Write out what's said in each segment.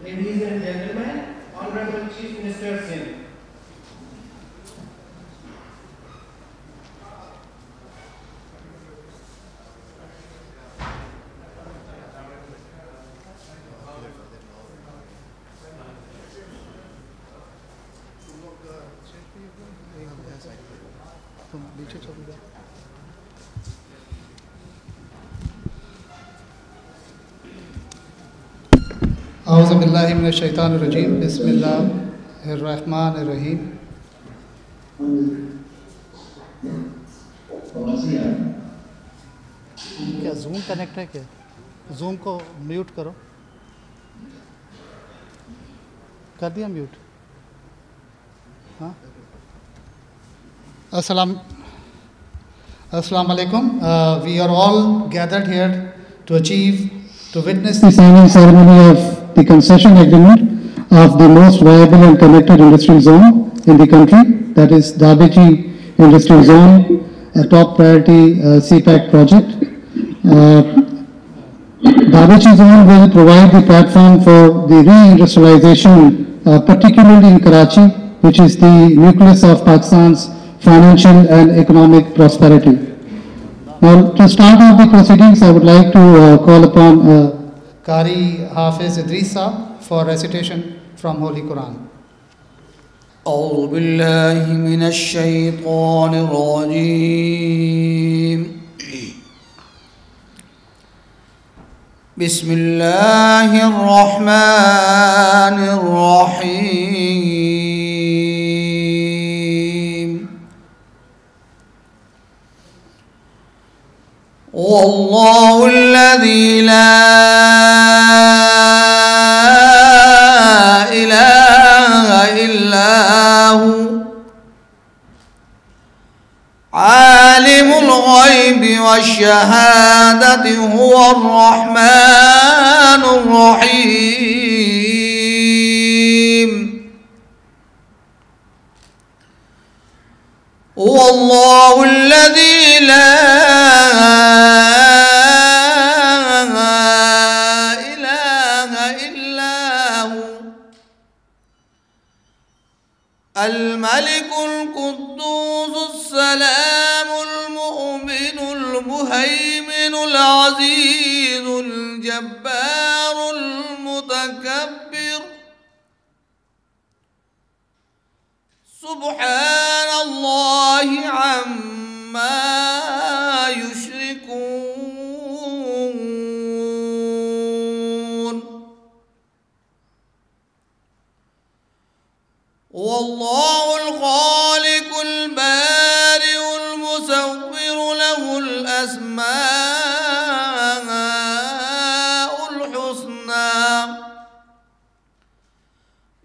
Ladies and gentlemen, Honorable Chief Minister Singh. औज़ु बिल्लाहि मिनश शैतानिर रजीम बिस्मिल्लाहिर रहमानिर रहीम। क्या zoom connect है क्या? जूम को म्यूट करो। कर दिया म्यूट? हाँ। अस्सलाम alaikum. We are all gathered here to witness the signing ceremony of the concession agreement of the most viable and connected industrial zone in the country, that is Dabeji Industrial Zone, a top priority CPAC project. Dabeji Zone will provide the platform for the reindustrialization, particularly in Karachi, which is the nucleus of Pakistan's financial and economic prosperity. Now, to start off the proceedings, I would like to call upon Qari Hafiz Idris Saab for recitation from Holy Quran. أعوذ بالله من الشيطان الرجيم. بسم الله الرحمن الرحيم. والله الذي لا إله إلا هو عالم الغيب والشهادة هو الرحمن الرحيم. هو الله الذي لا إله إلا هو الملك القدوس السلام المؤمن المهيمن العزيز الجبار المتكبر. سبحان الله عما يشركون. والله الخالق البارئ المصور له الأسماء الحسنى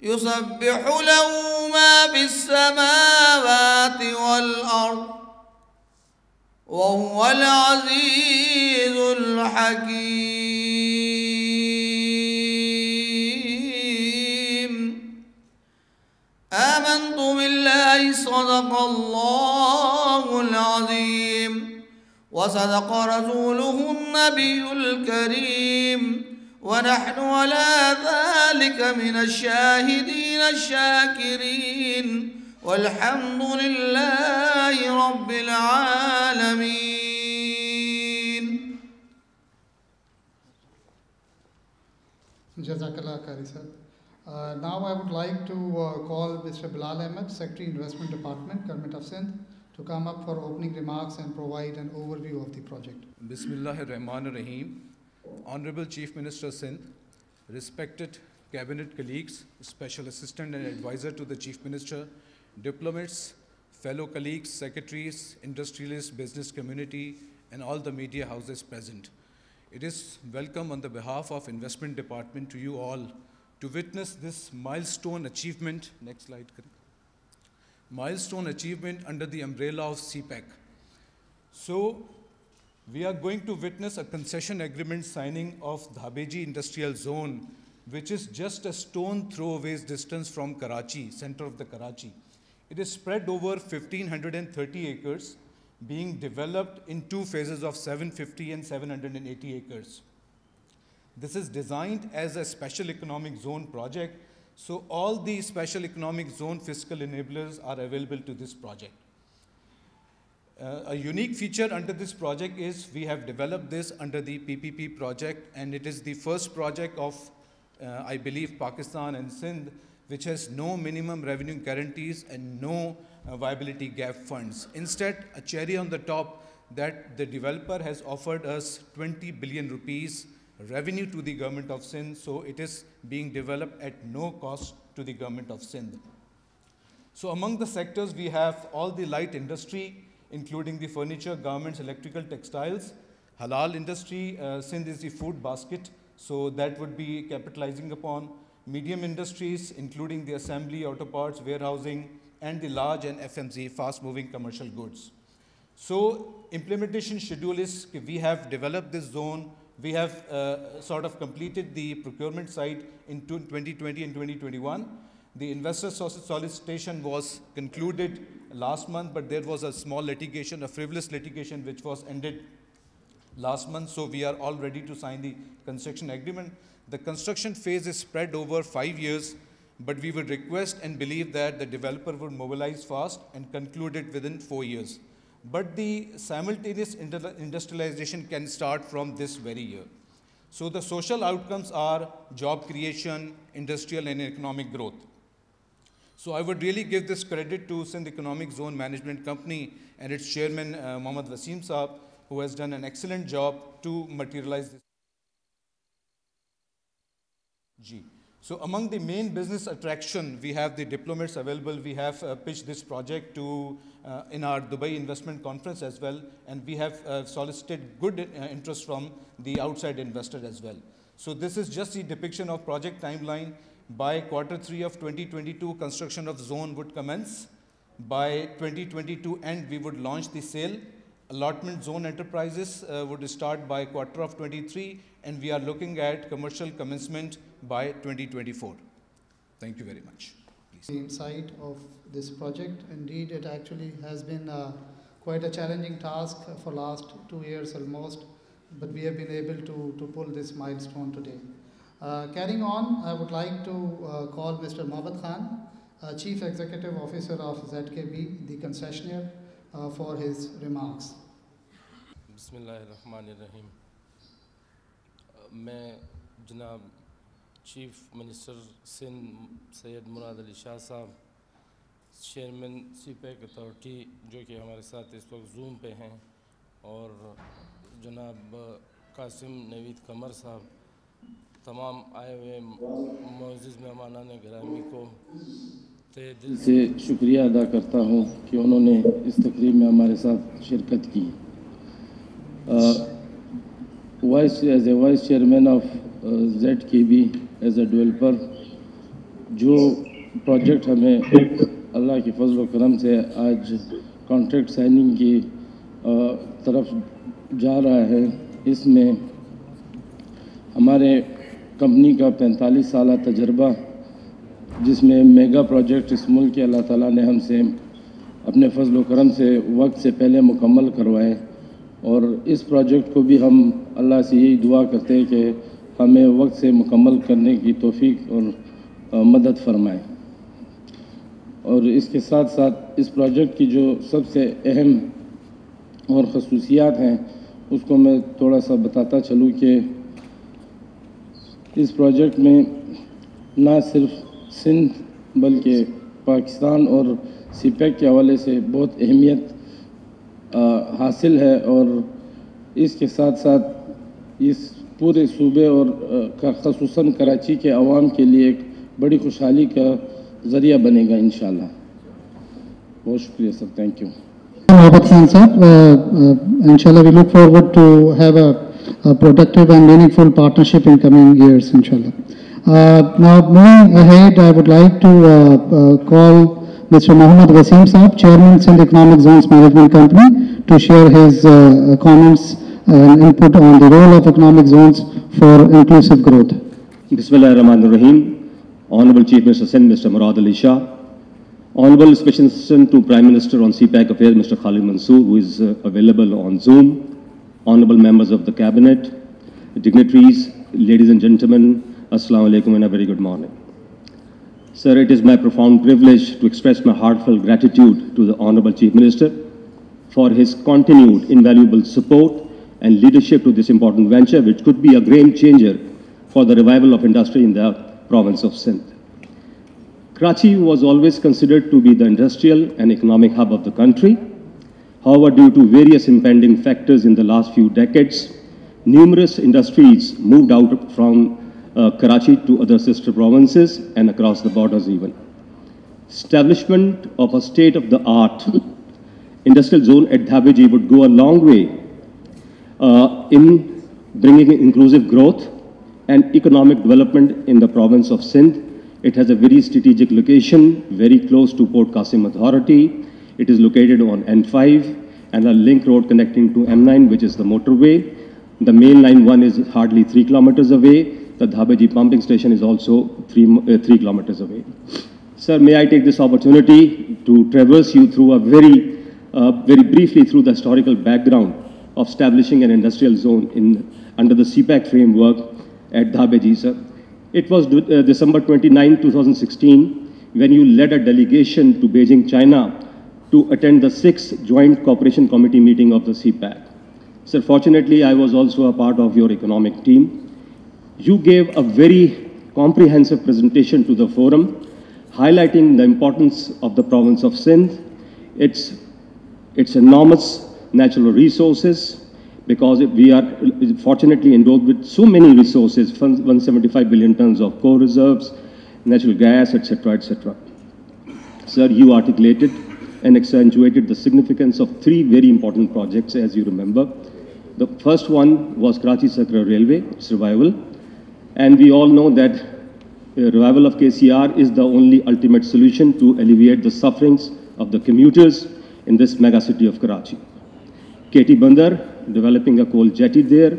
يسبح له ما في السماوات والأرض وهو العزيز الحكيم. آمنت بالله صدق الله العظيم وصدق رسوله النبي الكريم ونحن على ذلك من الشاهدين الشاكرين والحمد لله رب العالمين. Jazakallah Qari sir. Now I would like to call Mr. Bilal Ahmed, Secretary Investment Department, Government of Sindh, to come up for opening remarks and provide an overview of the project. Bismillahir Rahmanir Rahim. Honorable Chief Minister Sindh, respected cabinet colleagues, special assistant and advisor to the Chief Minister, diplomats, fellow colleagues, secretaries, industrialists, business community, and all the media houses present. It is welcome on the behalf of Investment Department to you all to witness this milestone achievement. Next slide. Milestone achievement under the umbrella of CPAC. So, we are going to witness a concession agreement signing of Dabeji Industrial Zone, which is just a stone throw away distance from Karachi, center of the Karachi. It is spread over 1,530 acres, being developed in two phases of 750 and 780 acres. This is designed as a special economic zone project, so all the special economic zone fiscal enablers are available to this project. A unique feature under this project is we have developed this under the PPP project, and it is the first project of, I believe, Pakistan and Sindh, which has no minimum revenue guarantees and no viability gap funds. Instead, a cherry on the top, that the developer has offered us 20 billion rupees revenue to the government of Sindh, so it is being developed at no cost to the government of Sindh. So among the sectors, we have all the light industry, including the furniture, garments, electrical, textiles. Halal industry, Sindh is the food basket, so that would be capitalizing upon. Medium industries, including the assembly, auto parts, warehousing, and the large and FMC, fast-moving commercial goods. So implementation schedule is, we have developed this zone, we have sort of completed the procurement side in 2020 and 2021. The investor solicitation was concluded last month, but there was a small litigation, a frivolous litigation, which was ended last month. So we are all ready to sign the construction agreement. The construction phase is spread over 5 years, but we would request and believe that the developer would mobilize fast and conclude it within 4 years. But the simultaneous industrialization can start from this very year. So the social outcomes are job creation, industrial and economic growth. So I would really give this credit to Sindh Economic Zone Management Company and its chairman, Mohammad Wasim Saab, who has done an excellent job to materialize this. So among the main business attraction, we have the diplomats available. We have pitched this project to in our Dubai investment conference as well, and we have solicited good interest from the outside investor as well. So this is just the depiction of project timeline. By Q3 of 2022, construction of zone would commence. By 2022 end, we would launch the sale. Allotment zone enterprises would start by quarter of 23, and we are looking at commercial commencement by 2024. Thank you very much. Please. The insight of this project, indeed, it actually has been quite a challenging task for last 2 years almost, but we have been able to pull this milestone today. Carrying on, I would like to call Mr. Mohammad Khan, Chief Executive Officer of ZKB, the concessionaire, for his remarks. Bismillahirrahmanirrahim. मैं जनाब chief minister Sindh Syed Murad Ali Shah साहब, chairman CPEC authority जो कि हमारे साथ इस वक्त zoom पे हैं, और जनाब कासिम नवीद कमर साहब, तमाम आए हुए मुअज़्ज़िज़ मेहमानान गिरामी को तहे दिल से शुक्रिया अदा करता हूँ कि उन्होंने इस तकरीब में हमारे साथ शिरकत की। As a vice chairman of ZKB as a developer, जो प्रोजेक्ट हमें अल्लाह की फजल व करम से आज कॉन्ट्रैक्ट साइनिंग की तरफ जा रहा है, इसमें हमारे कंपनी का 45 साल तजर्बा, जिसमें मेगा प्रोजेक्ट इस मुल्क के अल्लाह ताला ने हमसे अपने फजल व करम से वक्त से पहले मुकम्मल करवाए, और इस प्रोजेक्ट को भी हम अल्लाह से यही दुआ करते हैं कि हमें वक्त से मुकम्मल करने की तौफीक और मदद फरमाए। और इसके साथ साथ इस प्रोजेक्ट की जो सबसे अहम और खसूसियात हैं उसको मैं थोड़ा सा बताता चलूँ कि इस प्रोजेक्ट में ना सिर्फ सिंध बल्कि पाकिस्तान और सीपैक के हवाले से बहुत अहमियत हासिल है, और इसके साथ साथ इस पूरे सूबे और ख़ुसूसन कराची के अवाम के लिए एक बड़ी खुशहाली का ज़रिया बनेगा इंशाल्लाह। बहुत शुक्रिया sir, thank you. Mohammad Khan sir, inshallah we look forward to have a productive and meaningful partnership in coming years, inshallah. Now moving ahead, I would like to call Mr. Mohammad Wasim Saab, Chairman Sindh Economic Zones Management Company, to share his comments and input on the role of economic zones for inclusive growth. Bismillahirrahmanirrahim. Honorable Chief Minister Sindh, Mr. Murad Ali Shah, Honorable Special Assistant to Prime Minister on CPAC Affairs, Mr. Khalid Mansoor, who is available on Zoom, Honorable members of the Cabinet, dignitaries, ladies and gentlemen, Assalamu alaikum and a very good morning. Sir, it is my profound privilege to express my heartfelt gratitude to the Honorable Chief Minister for his continued invaluable support and leadership to this important venture, which could be a game changer for the revival of industry in the province of Sindh. Karachi was always considered to be the industrial and economic hub of the country. However, due to various impending factors in the last few decades, numerous industries moved out from Karachi to other sister provinces and across the borders even. Establishment of a state-of-the-art industrial zone at Dhabeji would go a long way in bringing inclusive growth and economic development in the province of Sindh. It has a very strategic location, very close to Port Qasim Authority. It is located on N5 and a link road connecting to M9, which is the motorway. The main line 1 is hardly 3 kilometers away. The Dhabeji pumping station is also 3 kilometers away. Sir, may I take this opportunity to traverse you through very briefly through the historical background of establishing an industrial zone under the CPEC framework at Dhabeji, sir. It was December 29, 2016, when you led a delegation to Beijing, China, to attend the 6th Joint Cooperation Committee meeting of the CPEC. Sir, fortunately, I was also a part of your economic team. You gave a very comprehensive presentation to the forum, highlighting the importance of the province of Sindh, its enormous natural resources, because we are fortunately endowed with so many resources, 175 billion tons of core reserves, natural gas, etc., etc. Sir, you articulated and accentuated the significance of 3 very important projects, as you remember. The first one was Karachi-Sakra Railway, its revival. And we all know that revival of KCR is the only ultimate solution to alleviate the sufferings of the commuters in this mega city of Karachi. KT Bandar, developing a coal jetty there,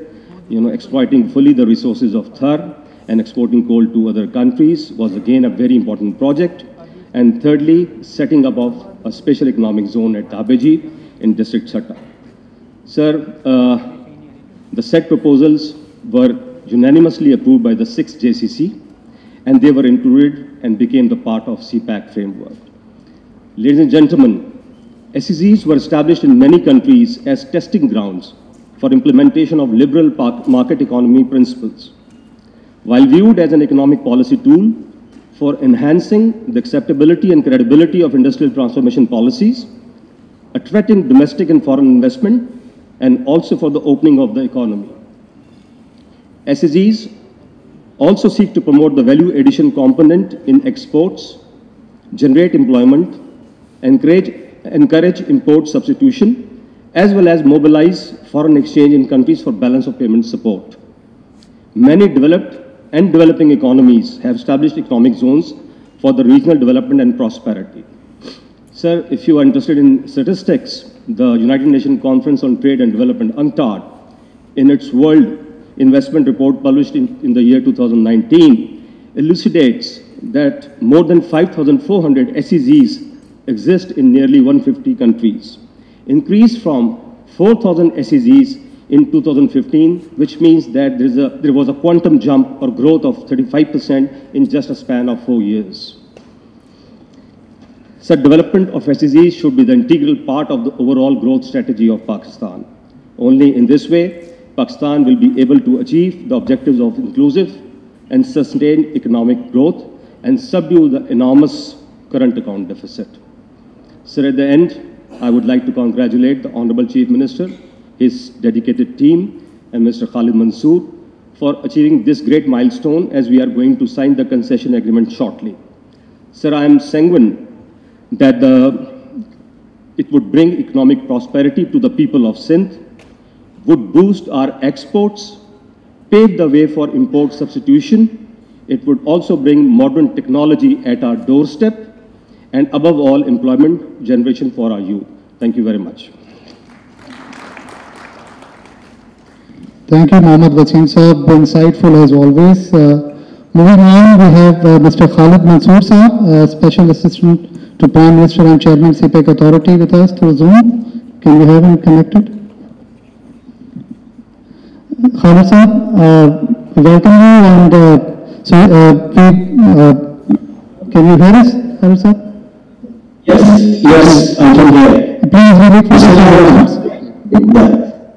exploiting fully the resources of Thar and exporting coal to other countries was again a very important project. And thirdly, setting up of a special economic zone at Dhabeji in District Satta. Sir, the said proposals were unanimously approved by the 6th JCC, and they were included and became the part of CPEC framework. Ladies and gentlemen, SEZs were established in many countries as testing grounds for implementation of liberal market economy principles. While viewed as an economic policy tool for enhancing the acceptability and credibility of industrial transformation policies, attracting domestic and foreign investment, and also for the opening of the economy. SEZs also seek to promote the value addition component in exports, generate employment, encourage import substitution, as well as mobilize foreign exchange in countries for balance of payment support. Many developed and developing economies have established economic zones for the regional development and prosperity. Sir, if you are interested in statistics, the United Nations Conference on Trade and Development, UNCTAD, in its World Investment Report published in the year 2019, elucidates that more than 5,400 SEZs exist in nearly 150 countries, increased from 4,000 SEZs in 2015, which means that there was a quantum jump or growth of 35% in just a span of 4 years. So development of SEZs should be the integral part of the overall growth strategy of Pakistan. Only in this way, Pakistan will be able to achieve the objectives of inclusive and sustained economic growth and subdue the enormous current account deficit. Sir, at the end, I would like to congratulate the Honorable Chief Minister, his dedicated team, and Mr. Khalid Mansoor for achieving this great milestone as we are going to sign the concession agreement shortly. Sir, I am sanguine that it would bring economic prosperity to the people of Sindh, would boost our exports, pave the way for import substitution. It would also bring modern technology at our doorstep, and above all, employment generation for our youth. Thank you very much. Thank you, Mohammad Wasim Saab. Insightful as always. Moving on, we have Mr. Khalid Mansoor Saab, Special Assistant to Prime Minister and Chairman CPEC Authority with us through Zoom. Can we have him connected? Khalid Saab, welcome you and can you hear us, hello sir? Yes, I can hear. Please read it for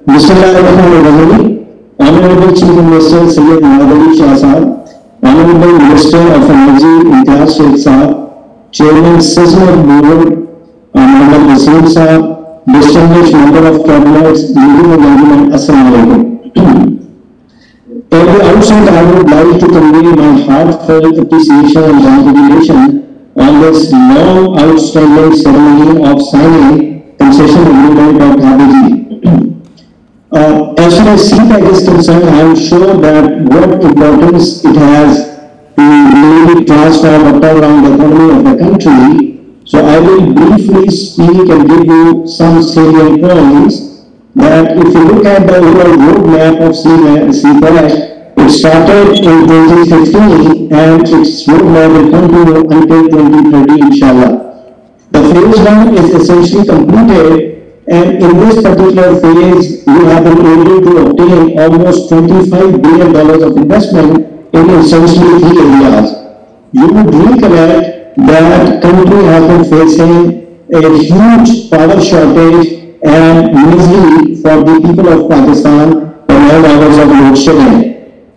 Bismillahirrahmanirrahim. Honorable Chief Minister Syed Mahadali Shah Sahab, Honorable Minister of Energy Imtiaz Sheikh Sahab, Chairman Sismar Board Muhammad Naseem Sahab, distinguished member of Cabinet, leading the government, Assalamu Alaikum. At the outset, I would like to convey my heartfelt appreciation and congratulation on this long outstanding ceremony of signing concession agreement of Dhabi. As far as CPEC is concerned, I am sure that what importance it has to really transform or turn around the economy of the country. So I will briefly speak and give you some salient points that if you look at the overall roadmap of CPEC, it started in 2015 and its roadmap will continue until 2030, inshallah. The phase 1 is essentially completed, and in this particular phase, we have been able to obtain almost $25 billion of investment in essentially 3 areas. You would recollect that country has been facing a huge power shortage and misery for the people of Pakistan for 9 hours of load shedding.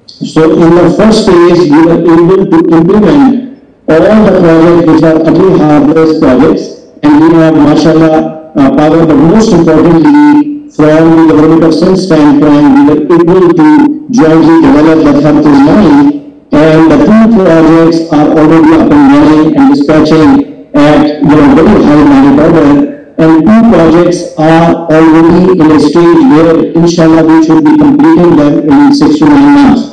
So in the first phase, we were able to implement all the projects which are utterly harmless projects, and we have, mashallah, power, but most importantly, from the government of Sindh standpoint, we were able to jointly develop the Khartuz line, and the 2 projects are already up and running and dispatching at very high manpower, and 2 projects are already in a stage where, inshallah, we should be completing them in 6 to 9 months.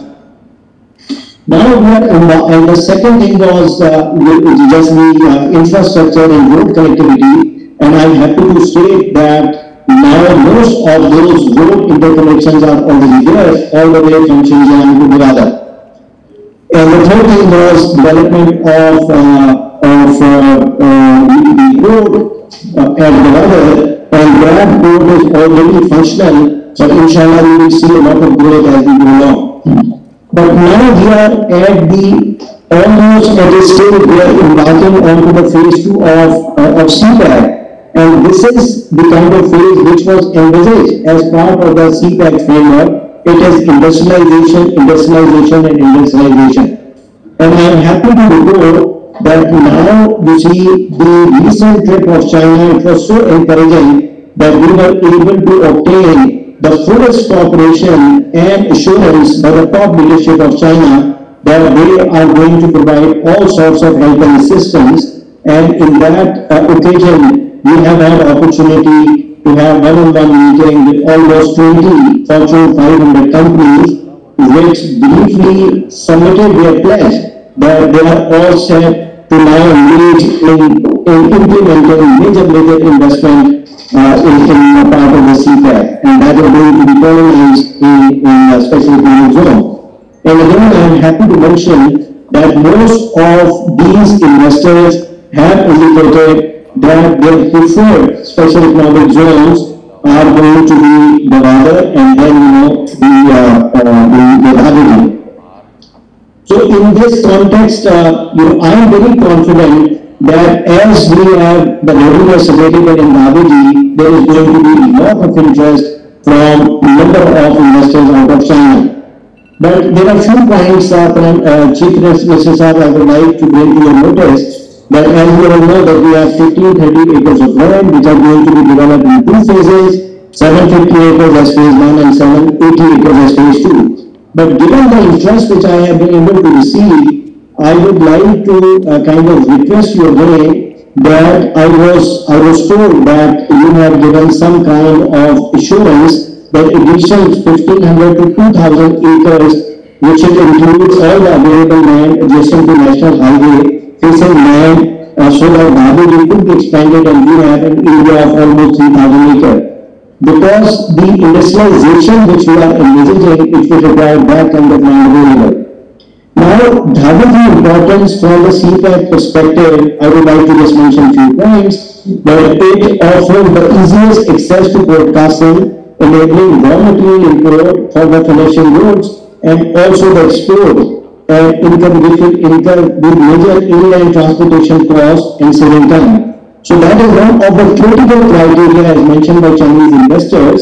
Now, and the second thing was just the infrastructure and road connectivity, and I'm happy to state that now most of those road interconnections are already there, all the way from Xinjiang to Gwadar. And the third thing was development of the road at Gwadar, and that road is already functional, but inshallah we will see a lot of growth as we go along. But now we are at the almost at a stage where embarking onto the phase 2 of CPEC, and this is the kind of phase which was envisaged as part of the CPEC framework. It is industrialization, and industrialization. And I am happy to report that now you see the recent trip of China, it was so encouraging that we were able to obtain the fullest cooperation and assurance by the top leadership of China that they are going to provide all sorts of help and assistance. And in that occasion, we have had opportunity to have one-on-one meeting with almost 20 Fortune 500 companies, which briefly submitted their pledge that they are all set to now engage in implementing major investment in a part of the CPEC, and that is going to be organized in a special economic zone. And again, I am happy to mention that most of these investors have indicated that their preferred special economic zones are going to be Gwadar and then the Dhabi. So in this context, I am very confident that as we have the readiness available in Dhabi, there is going to be a lot of interest from a number of investors out of China. But there are few points from Chief Minister Sahab I would like to bring to your notice, that as you all know that we have 1530 acres of land which are going to be developed in 2 phases, 750 acres as phase 1 and 780 acres as phase 2. But given the interest which I have been able to receive, I would like to kind of request you again that I was told that you have given some kind of assurance that additional 1500 to 2000 acres, which includes all the available land adjacent to National Highway, facing land, so that Dhabi could be expanded and we have an area of almost 3000 acres. Because the industrialization which we are envisaging, it will require that kind of land available. Now, Dhabi's importance from the CPEC perspective, I would like to just mention a few points, that it offers the easiest access to Port Qasim, enabling raw material import for the finishing goods, and also the export income which will incur with major inland transportation costs and saving time. So that is one of the critical criteria as mentioned by Chinese investors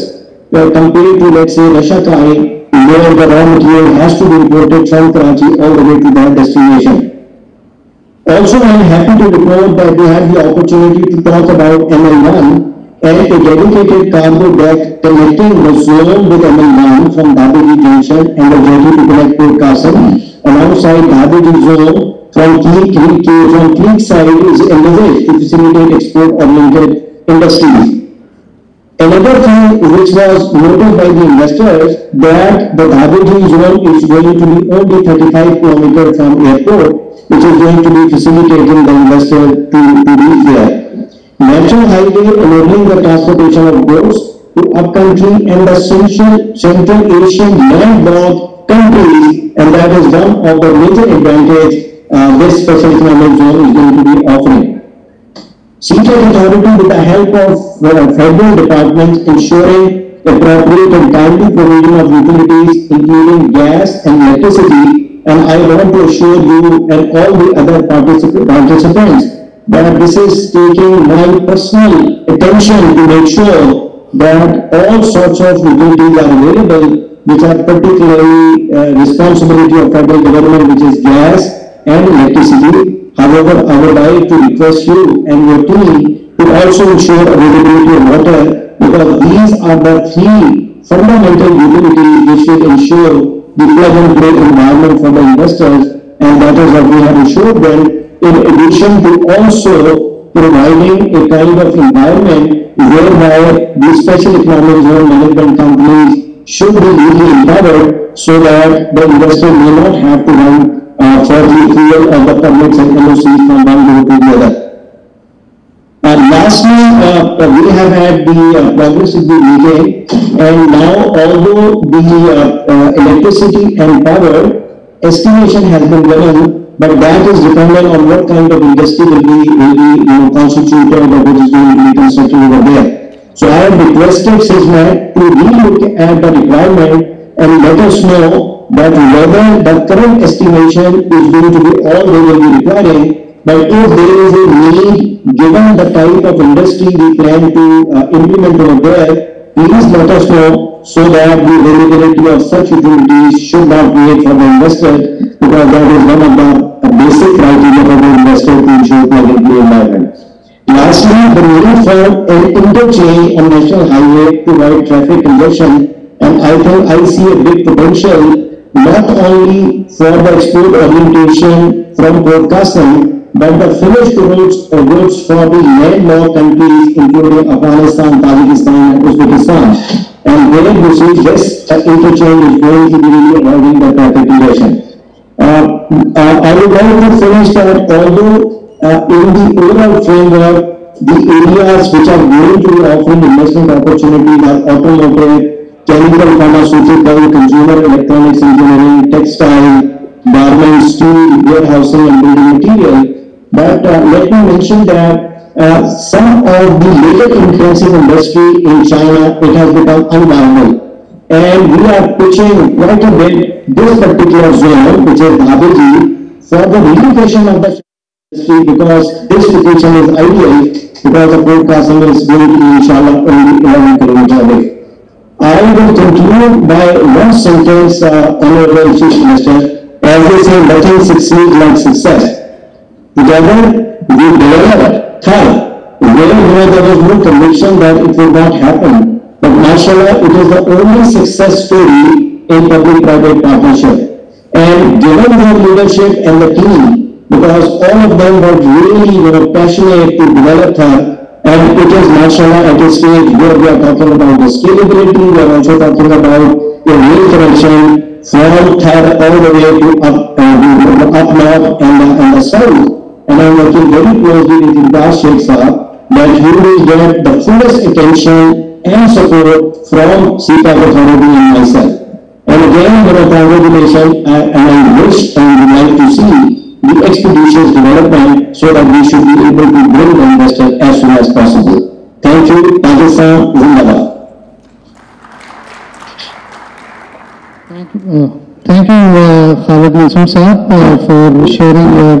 compared to, let's say, Russia, where the raw material has to be imported from Karachi all the way to their destination. Also, I am happy to report that we had the opportunity to talk about ML1 and a dedicated cargo deck connecting the zone with ML1 from Dabiji Junction and the jetty to connect Port Qasim alongside Dabiji zone from Creek side is envisaged to facilitate export-oriented industries. Another thing which was noted by the investors that the Dabiji zone is going to be only 35 km from airport, which is going to be facilitating the investor to reach there. Natural highway enabling the transportation of goods to upcountry and the Central Asian landlocked countries, and that is one of the major advantage this special economic zone is going to be offering. CTEC Authority, with the help of federal departments, ensuring appropriate and timely provision of utilities, including gas and electricity, and I want to assure you and all the other participants that this is taking my personal attention to make sure that all sorts of utilities are available, which are particularly responsibility of federal government, which is gas and electricity. However, I would like to request you and your team to also ensure availability of water, because these are the three fundamental utilities which will ensure the plug-and-play environment for the investors, and that is what we have ensured them, in addition to also providing a kind of environment whereby the special economic zone management companies should be legally empowered so that the investor may not have to run for the approval of the permits and LOCs from one group to the other. Lastly, we have had the progress with the meeting, and now although the electricity and power estimation has been given, but that is dependent on what kind of industry will be constituted or which is going to be constructed over there. So I have requested SISMAT to relook at the requirement and let us know that whether the current estimation is going to be all they will be requiring, but if there is a need, given the type of industry we plan to implement over there, please let us know so that the availability of such utilities should not wait for the investor, because that is one of the basic criteria for the investor to ensure plug-and-play environment. Lastly, the need for an interchange on national highway to avoid traffic congestion, and I see a big potential not only for the export orientation from Port Qasim, but the finished goods for the landlocked countries including Afghanistan, Tajikistan and Uzbekistan. And where you see this interchange is going to be really avoiding the traffic congestion. I would like to finish that although in the overall framework, the areas which are going to be offering investment opportunities are automotive, chemical, pharmaceutical, consumer electronics engineering, textile, garments, steel, warehousing and building material. But let me mention that some of the labor-intensive industry in China, it has become unviable. And we are pitching quite a bit this particular zone, which is Dabiji, for the relocation of the industry, because this location is ideal, because the Port Qasim is going to be, inshallah, only 11 kilometers away. I will conclude by one sentence, Honorable Chief Minister, as they say, nothing succeeds like success. Together, we developed third, where there was no conviction that it would not happen. But mashallah, it is the only success story in public-private partnership. And given their leadership and the team, because all of them were really passionate to develop her, and it is mashallah at a stage where we are talking about the scalability, we are also talking about a real connection from Thar all the way to up north and the south. And I am working very closely with Imtiaz Sheikh Sahab that he will get the fullest attention and support from CTEC Authority and myself. And again, congratulations, and I wish and would like to see the expeditious development so that we should be able to bring the investors as soon as possible. Thank you. Pakistan Zindabad. Thank you, Khalid Mansoor Saab, for sharing your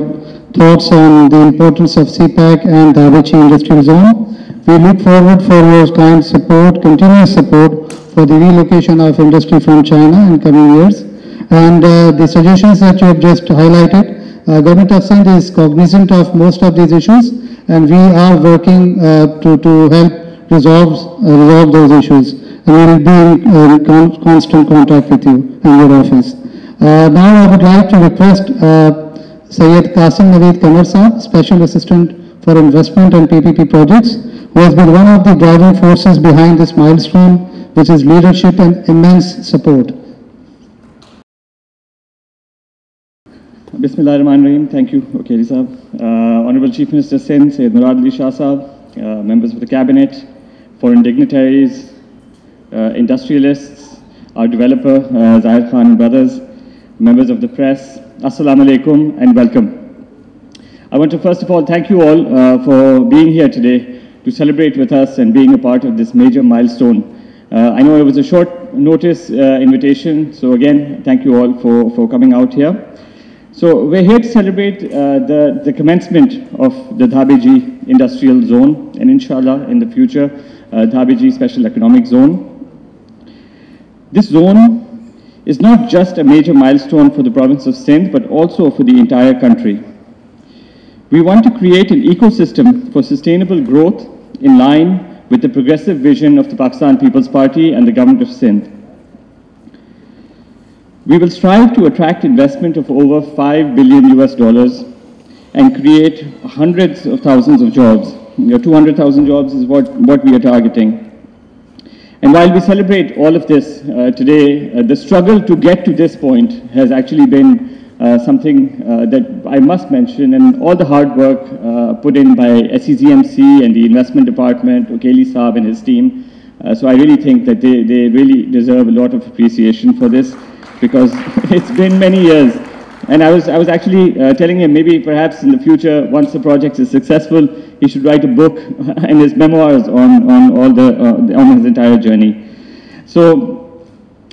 thoughts on the importance of CPEC and Dhabichi Industrial Zone. We look forward for your kind support, continuous support for the relocation of industry from China in coming years. And the suggestions that you have just highlighted, Government of Sindh is cognizant of most of these issues, and we are working to help resolve those issues. And we will be in constant contact with you and your office. Now I would like to request Syed Qasim Naveed Kamar Saab, Special Assistant for Investment and PPP Projects, who has been one of the driving forces behind this milestone, which is leadership and immense support. Bismillah ar-Rahman ar-Rahim. Thank you, Okeli Saab. Honorable Chief Minister Sindh, Syed Murad Ali Shah Saab, members of the Cabinet, foreign dignitaries, industrialists, our developer, Zahir Khan and brothers, members of the press, Assalamu alaikum and welcome. I want to first of all thank you all for being here today to celebrate with us and being a part of this major milestone. I know it was a short notice invitation, so again, thank you all for coming out here. So we're here to celebrate the commencement of the Dhabeji Industrial Zone and inshallah in the future, Dhabeji Special Economic Zone. This zone is not just a major milestone for the province of Sindh, but also for the entire country. We want to create an ecosystem for sustainable growth in line with the progressive vision of the Pakistan People's Party and the government of Sindh. We will strive to attract investment of over $5 billion and create hundreds of thousands of jobs. 200,000 jobs is what we are targeting. And while we celebrate all of this today, the struggle to get to this point has actually been something that I must mention, and all the hard work put in by SEZMC and the investment department, Okeli Saab and his team. So I really think that they really deserve a lot of appreciation for this, because it's been many years. And I was actually telling him maybe perhaps in the future, once the project is successful, he should write a book and his memoirs on his entire journey. So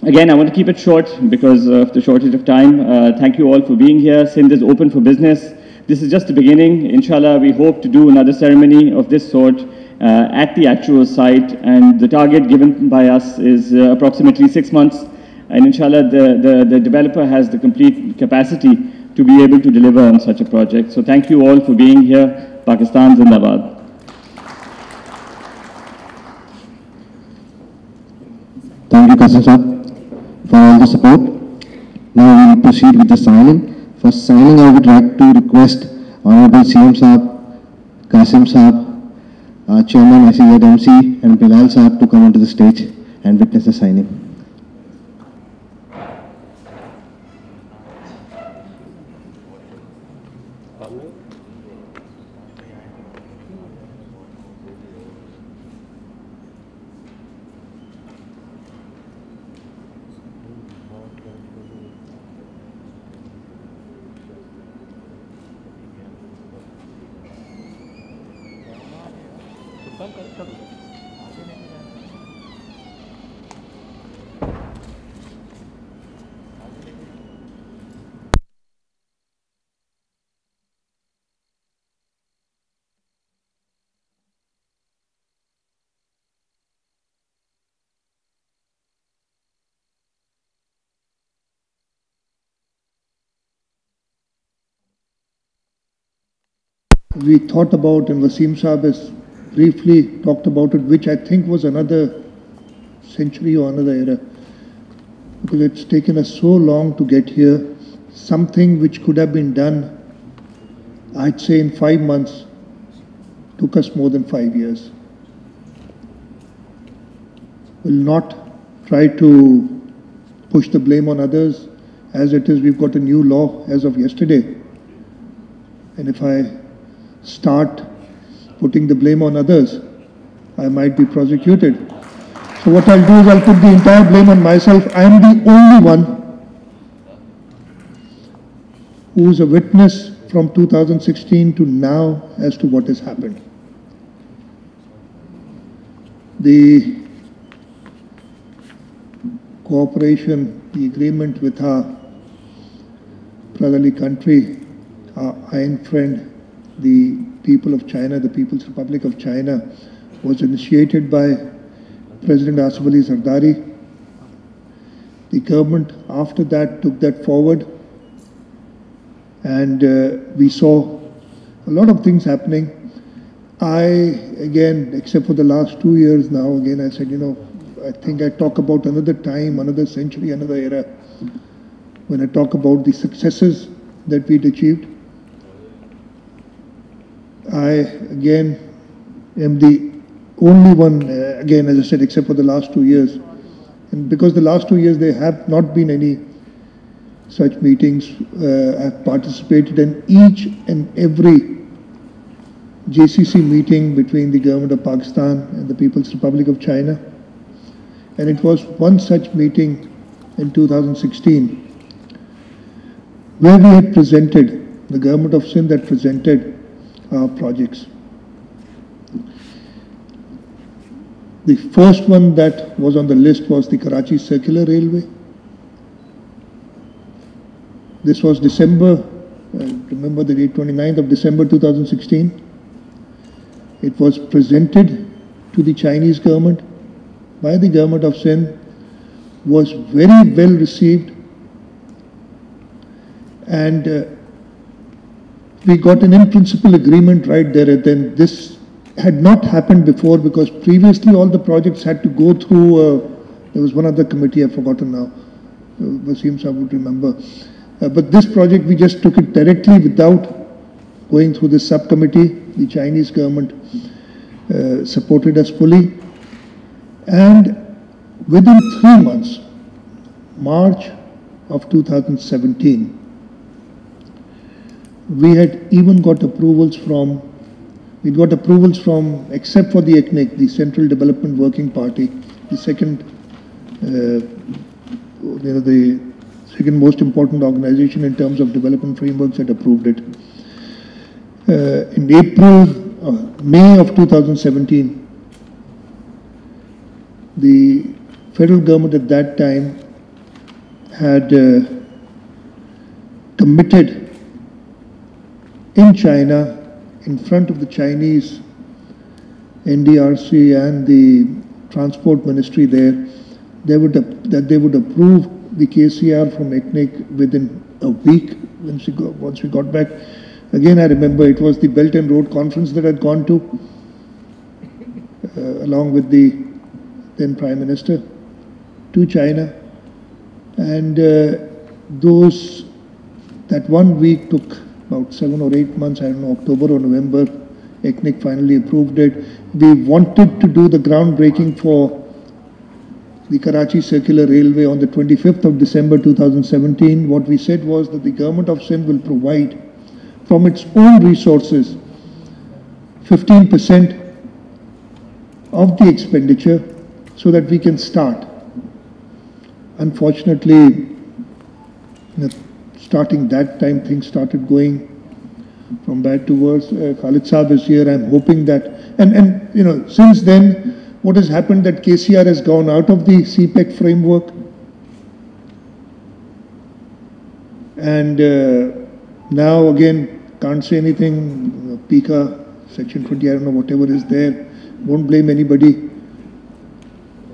again, I want to keep it short because of the shortage of time. Thank you all for being here. Sindh is open for business. This is just the beginning. Inshallah, we hope to do another ceremony of this sort at the actual site, and the target given by us is approximately 6 months. And inshallah, the developer has the complete capacity to be able to deliver on such a project. So thank you all for being here. Pakistan Zindabad. Thank you, Qasim Saab, for all the support. Now we will proceed with the signing. For signing, I would like to request Honorable CM Saab, Qasim Saab, Chairman SEZMC and Bilal Saab to come onto the stage and witness the signing. We thought about, and Wasim Saab has briefly talked about it, which I think was another century or another era, because it's taken us so long to get here. Something which could have been done, I'd say in 5 months, took us more than 5 years. We'll not try to push the blame on others. As it is, we've got a new law as of yesterday. And if I start putting the blame on others, I might be prosecuted. So what I'll do is I'll put the entire blame on myself. I am the only one who is a witness from 2016 to now as to what has happened. The cooperation, the agreement with our brotherly country, our iron friend, the people of China, the People's Republic of China, was initiated by President Asif Ali Zardari. The government after that took that forward, and we saw a lot of things happening. Again, except for the last 2 years now, again I said, I think I talk about another time, another century, another era, when I talk about the successes that we'd achieved. I, again, am the only one, again, as I said, except for the last 2 years. And because the last 2 years there have not been any such meetings, I've participated in each and every JCC meeting between the government of Pakistan and the People's Republic of China. And it was one such meeting in 2016 where we had presented, the government of Sindh had presented our projects. The first one that was on the list was the Karachi Circular Railway. This was December, remember the date, 29th of December 2016. It was presented to the Chinese government by the government of Sindh, was very well received, and we got an in-principle agreement right there and then. This had not happened before because previously all the projects had to go through, there was one other committee, I've forgotten now, Wasim Sahib would remember. But this project, we just took it directly without going through the subcommittee. The Chinese government supported us fully. And within 3 months, March of 2017, we had even got approvals from, except for the ECNIC, the Central Development Working Party, the second, the second most important organization in terms of development frameworks, had approved it. In May of 2017, the federal government at that time had committed in China, in front of the Chinese NDRC and the Transport Ministry there, that they would approve the KCR from ECNIC within a week once we got back. Again, I remember it was the Belt and Road Conference that I'd gone to, along with the then Prime Minister, to China. And that 1 week took about 7 or 8 months, I don't know, October or November. ECNIC finally approved it. We wanted to do the groundbreaking for the Karachi Circular Railway on the 25th of December 2017. What we said was that the government of Sindh will provide from its own resources 15% of the expenditure so that we can start. Unfortunately, starting that time, things started going from bad to worse. Khalid Saab is here. I'm hoping that, and since then, what has happened that KCR has gone out of the CPEC framework, and now again can't say anything. PICA, Section 20, I don't know, whatever is there. Won't blame anybody,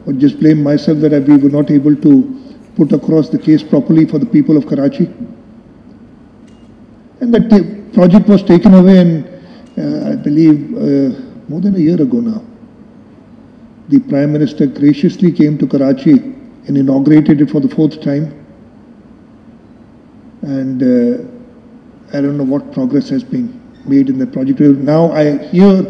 but just blame myself that we were not able to put across the case properly for the people of Karachi. And that project was taken away, and I believe more than a year ago now, the Prime Minister graciously came to Karachi and inaugurated it for the 4th time. And I don't know what progress has been made in the project. Now I hear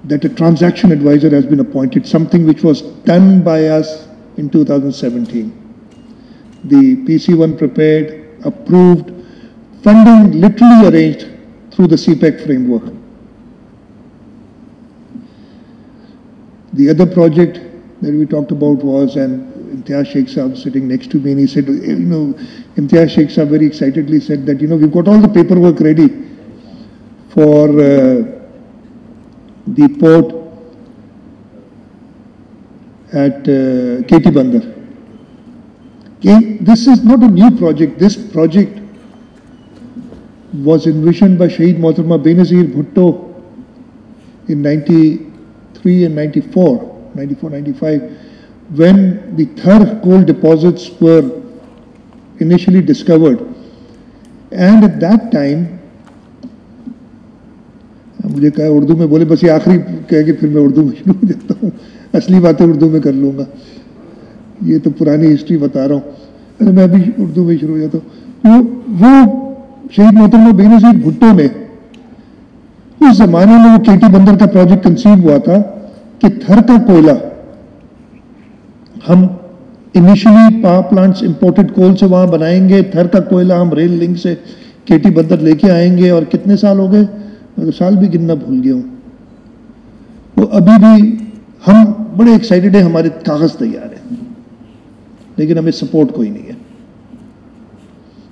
that a transaction advisor has been appointed, something which was done by us in 2017. The PC1 prepared, approved, funding literally arranged through the CPEC framework. The other project that we talked about was, and Imtiaz Sheikh Saab sitting next to me, and he said, Imtiaz Sheikh Saab very excitedly said that, we've got all the paperwork ready for the port at KT Bandar. Okay, this is not a new project. This project was envisioned by Shaheed Mohtarma Benazir Bhutto in 93 and 94, 95, when the Thar coal deposits were initially discovered. And at that time, مجھے کہا اردو میں بولے, بس یہ آخری کہہ کے پھر میں اردو میں شروع ہو جاتا ہوں, اصلی باتیں اردو میں کر لوں گا, یہ تو پرانی ہسٹری بتا رہا ہوں, میں ابھی اردو میں شروع ہو جاتا ہوں. وہ شہید محترمہ بے نظیر بھٹو نے اس زمانے میں وہ کیٹی بندر کا پروجیکٹ کنسیو ہوا تھا کہ تھر کا کوئلہ ہم انیشلی پاور پلانٹس امپورٹڈ کول سے وہاں بنائیں گے, تھر کا کوئلہ ہم ریل لنک سے کیٹی بندر لے کے آئیں گے, اور کتنے سال ہو گئے, میں تو سال بھی گننا بھول گیا ہوں. وہ ابھی بھی ہم بڑے ایکسائٹڈ ہیں, ہمارے کاغذ تیار ہیں, لیکن ہمیں سپورٹ کوئی نہیں ہے.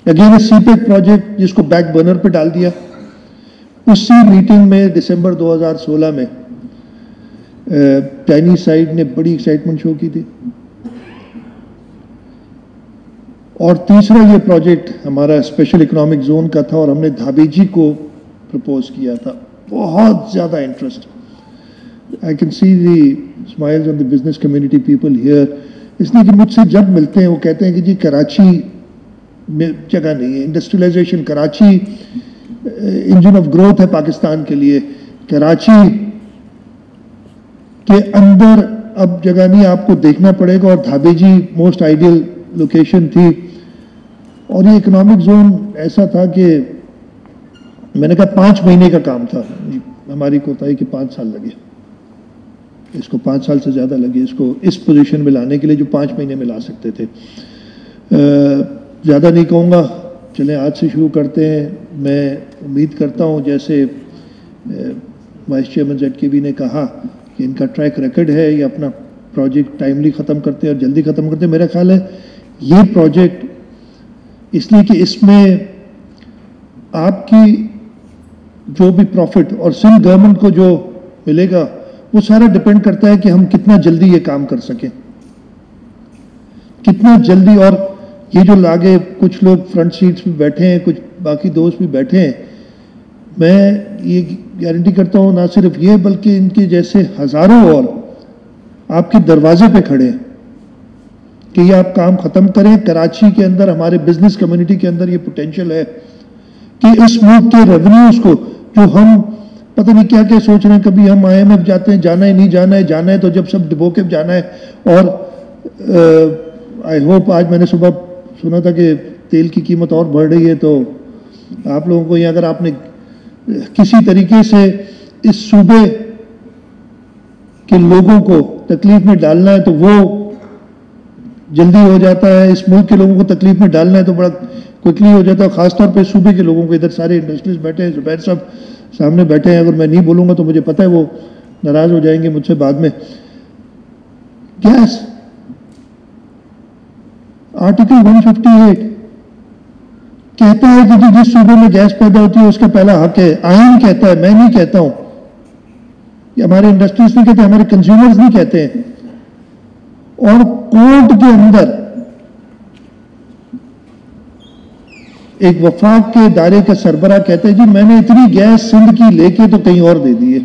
اگین سی پیک پروجیکٹ جس کو بیک برنر پہ ڈال دیا. اسی میٹنگ میں دسمبر 2016 میں چائنیز سائڈ نے بڑی ایکسائٹمنٹ شو کی تھی. اور تیسرا یہ پروجیکٹ ہمارا اسپیشل اکنامک زون کا تھا, اور ہم نے دھابیجی کو پرپوز کیا تھا. بہت زیادہ interest. I can see the smiles on the business community people here, اس لیے کہ مجھ سے جب ملتے ہیں وہ کہتے ہیں کہ جی کراچی میں جگہ نہیں ہے, industrialisation, Karachi engine of growth ہے پاکستان کے لیے, کراچی کے اندر اب جگہ نہیں, آپ کو دیکھنا پڑے گا. اور دھابیجی موسٹ آئیڈیل لوکیشن تھی, اور یہ اکنامک زون ایسا تھا کہ میں نے کہا 5 مہینے کا کام تھا. ہماری کوتاہی کہ 5 سال لگے, اس کو 5 سال سے زیادہ لگے اس کو اس پوزیشن میں لانے کے لیے جو 5 مہینے میں لا سکتے تھے. زیادہ نہیں کہوں گا, چلیں آج سے شروع کرتے ہیں. میں امید کرتا ہوں جیسے وائس چیئرمین ZKB نے کہا کہ ان کا ٹریک ریکارڈ ہے, یہ اپنا پروجیکٹ ٹائملی ختم کرتے ہیں اور جلدی ختم کرتے ہیں. میرا خیال ہے یہ پروجیکٹ اس لیے کہ اس میں آپ کی جو بھی پروفٹ اور سندھ گورنمنٹ کو جو ملے گا وہ سارا ڈپینڈ کرتا ہے کہ ہم کتنا جلدی یہ کام کر سکیں, کتنا جلدی. اور یہ جو لاگے کچھ لوگ فرنٹ سیٹس پہ بیٹھے ہیں, کچھ باقی دوست بھی بیٹھے ہیں, میں یہ گارنٹی کرتا ہوں نہ صرف یہ بلکہ ان کے جیسے ہزاروں اور آپ کے دروازے پہ کھڑے ہیں کہ یہ آپ کام ختم کریں. کراچی کے اندر ہمارے بزنس کمیونٹی کے اندر یہ پوٹینشیل ہے کہ اس ملک کے ریونیوز کو جو ہم پتہ نہیں کیا کیا سوچ رہے ہیں, کبھی ہم IMF جاتے ہیں, جانا ہے نہیں جانا ہے, جانا ہے تو جب سب ڈبو کے جانا ہے. اور آئی ہوپ, آج میں نے صبح سنا تھا کہ تیل کی قیمت اور بڑھ رہی ہے, تو آپ لوگوں کو یہ اگر آپ نے کسی طریقے سے اس صوبے کے لوگوں کو تکلیف میں ڈالنا ہے تو وہ جلدی ہو جاتا ہے. اس ملک کے لوگوں کو تکلیف میں ڈالنا ہے تو بڑا کوئکلی ہو جاتا ہے, خاص طور پہ صوبے کے لوگوں کو. ادھر سارے انڈسٹریز بیٹھے ہیں, زبیر صاحب سامنے بیٹھے ہیں, اگر میں نہیں بولوں گا تو مجھے پتہ ہے وہ ناراض ہو جائیں گے مجھ سے بعد میں. گیس آرٹیکل 158 کہتا ہے کہ جس صوبے میں گیس پیدا ہوتی ہے اس کا پہلا حق ہے. آئین کہتا ہے, میں نہیں کہتا ہوں, یہ ہمارے انڈسٹریز نہیں کہتے, ہمارے کنزیومرز نہیں کہتے ہیں. اور کورٹ کے اندر ایک وفاق کے ادارے کا سربراہ کہتے ہیں جی میں نے اتنی گیس سندھ کی لے کے تو کہیں اور دے دی ہے,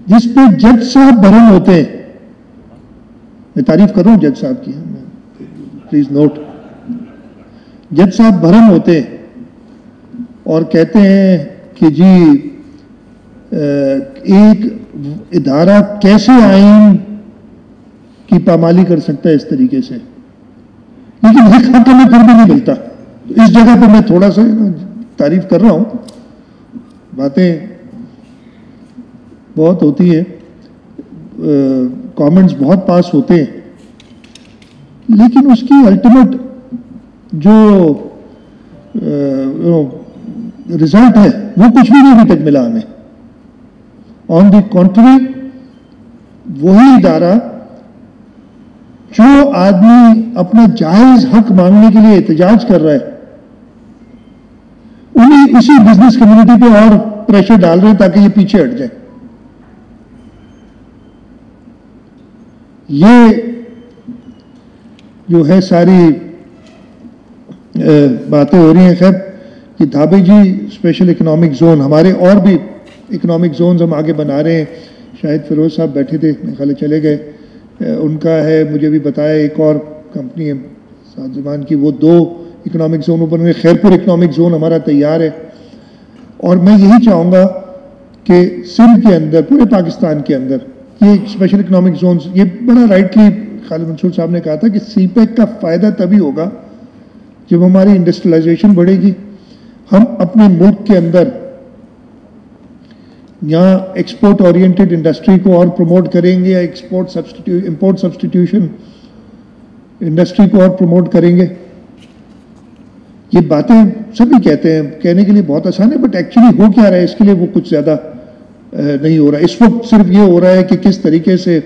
جس پہ جج صاحب برہم ہوتے ہیں. میں تعریف کر رہا ہوں جج صاحب کی, پلیز نوٹ, جج صاحب برہم ہوتے ہیں اور کہتے ہیں کہ جی ایک ادارہ کیسے آئین کی پامالی کر سکتا ہے اس طریقے سے, لیکن ایک حق ہمیں پھر بھی نہیں ملتا. اس جگہ پہ میں تھوڑا سا تعریف کر رہا ہوں, باتیں بہت ہوتی ہیں, کامنٹس بہت پاس ہوتے ہیں, لیکن اس کی الٹیمیٹ جو رزلٹ ہے وہ کچھ بھی نہیں ابھی تک ملا ہمیں. آن دی کنٹری وہی ادارہ جو آدمی اپنا جائز حق مانگنے کے لیے احتجاج کر رہا ہے, انہیں اسی بزنس کمیونٹی پہ اور پریشر ڈال رہے ہیں تاکہ یہ پیچھے ہٹ جائے. یہ جو ہے ساری باتیں ہو رہی ہیں. خیر یہ دھابے جی اسپیشل اکنامک زون، ہمارے اور بھی اکنامک زونز ہم آگے بنا رہے ہیں. شاید فیروز صاحب بیٹھے تھے، میرے خیال چلے گئے، ان کا ہے، مجھے بھی بتایا ایک اور کمپنی ہے ساتھ زبان کی، وہ 2 اکنامک زونوں پر میں. خیرپور اکنامک زون ہمارا تیار ہے. اور میں یہی چاہوں گا کہ سندھ کے اندر، پورے پاکستان کے اندر یہ اسپیشل اکنامک زونز، یہ بڑا رائٹلی خالد منصور صاحب نے کہا تھا کہ سی پیک کا فائدہ تبھی ہوگا جب ہماری انڈسٹریلائزیشن بڑھے گی. ہم اپنے ملک کے اندر یہاں ایکسپورٹ اورینٹڈ انڈسٹری کو اور پروموٹ کریں گے، یا امپورٹ سبسٹیٹیوشن انڈسٹری کو اور پروموٹ کریں گے. یہ باتیں سبھی کہتے ہیں، کہنے کے لیے بہت آسان ہے، بٹ ایکچولی ہو کیا رہا ہے اس کے لیے وہ کچھ زیادہ نہیں ہو رہا. اس وقت صرف یہ ہو رہا ہے کہ کس طریقے سے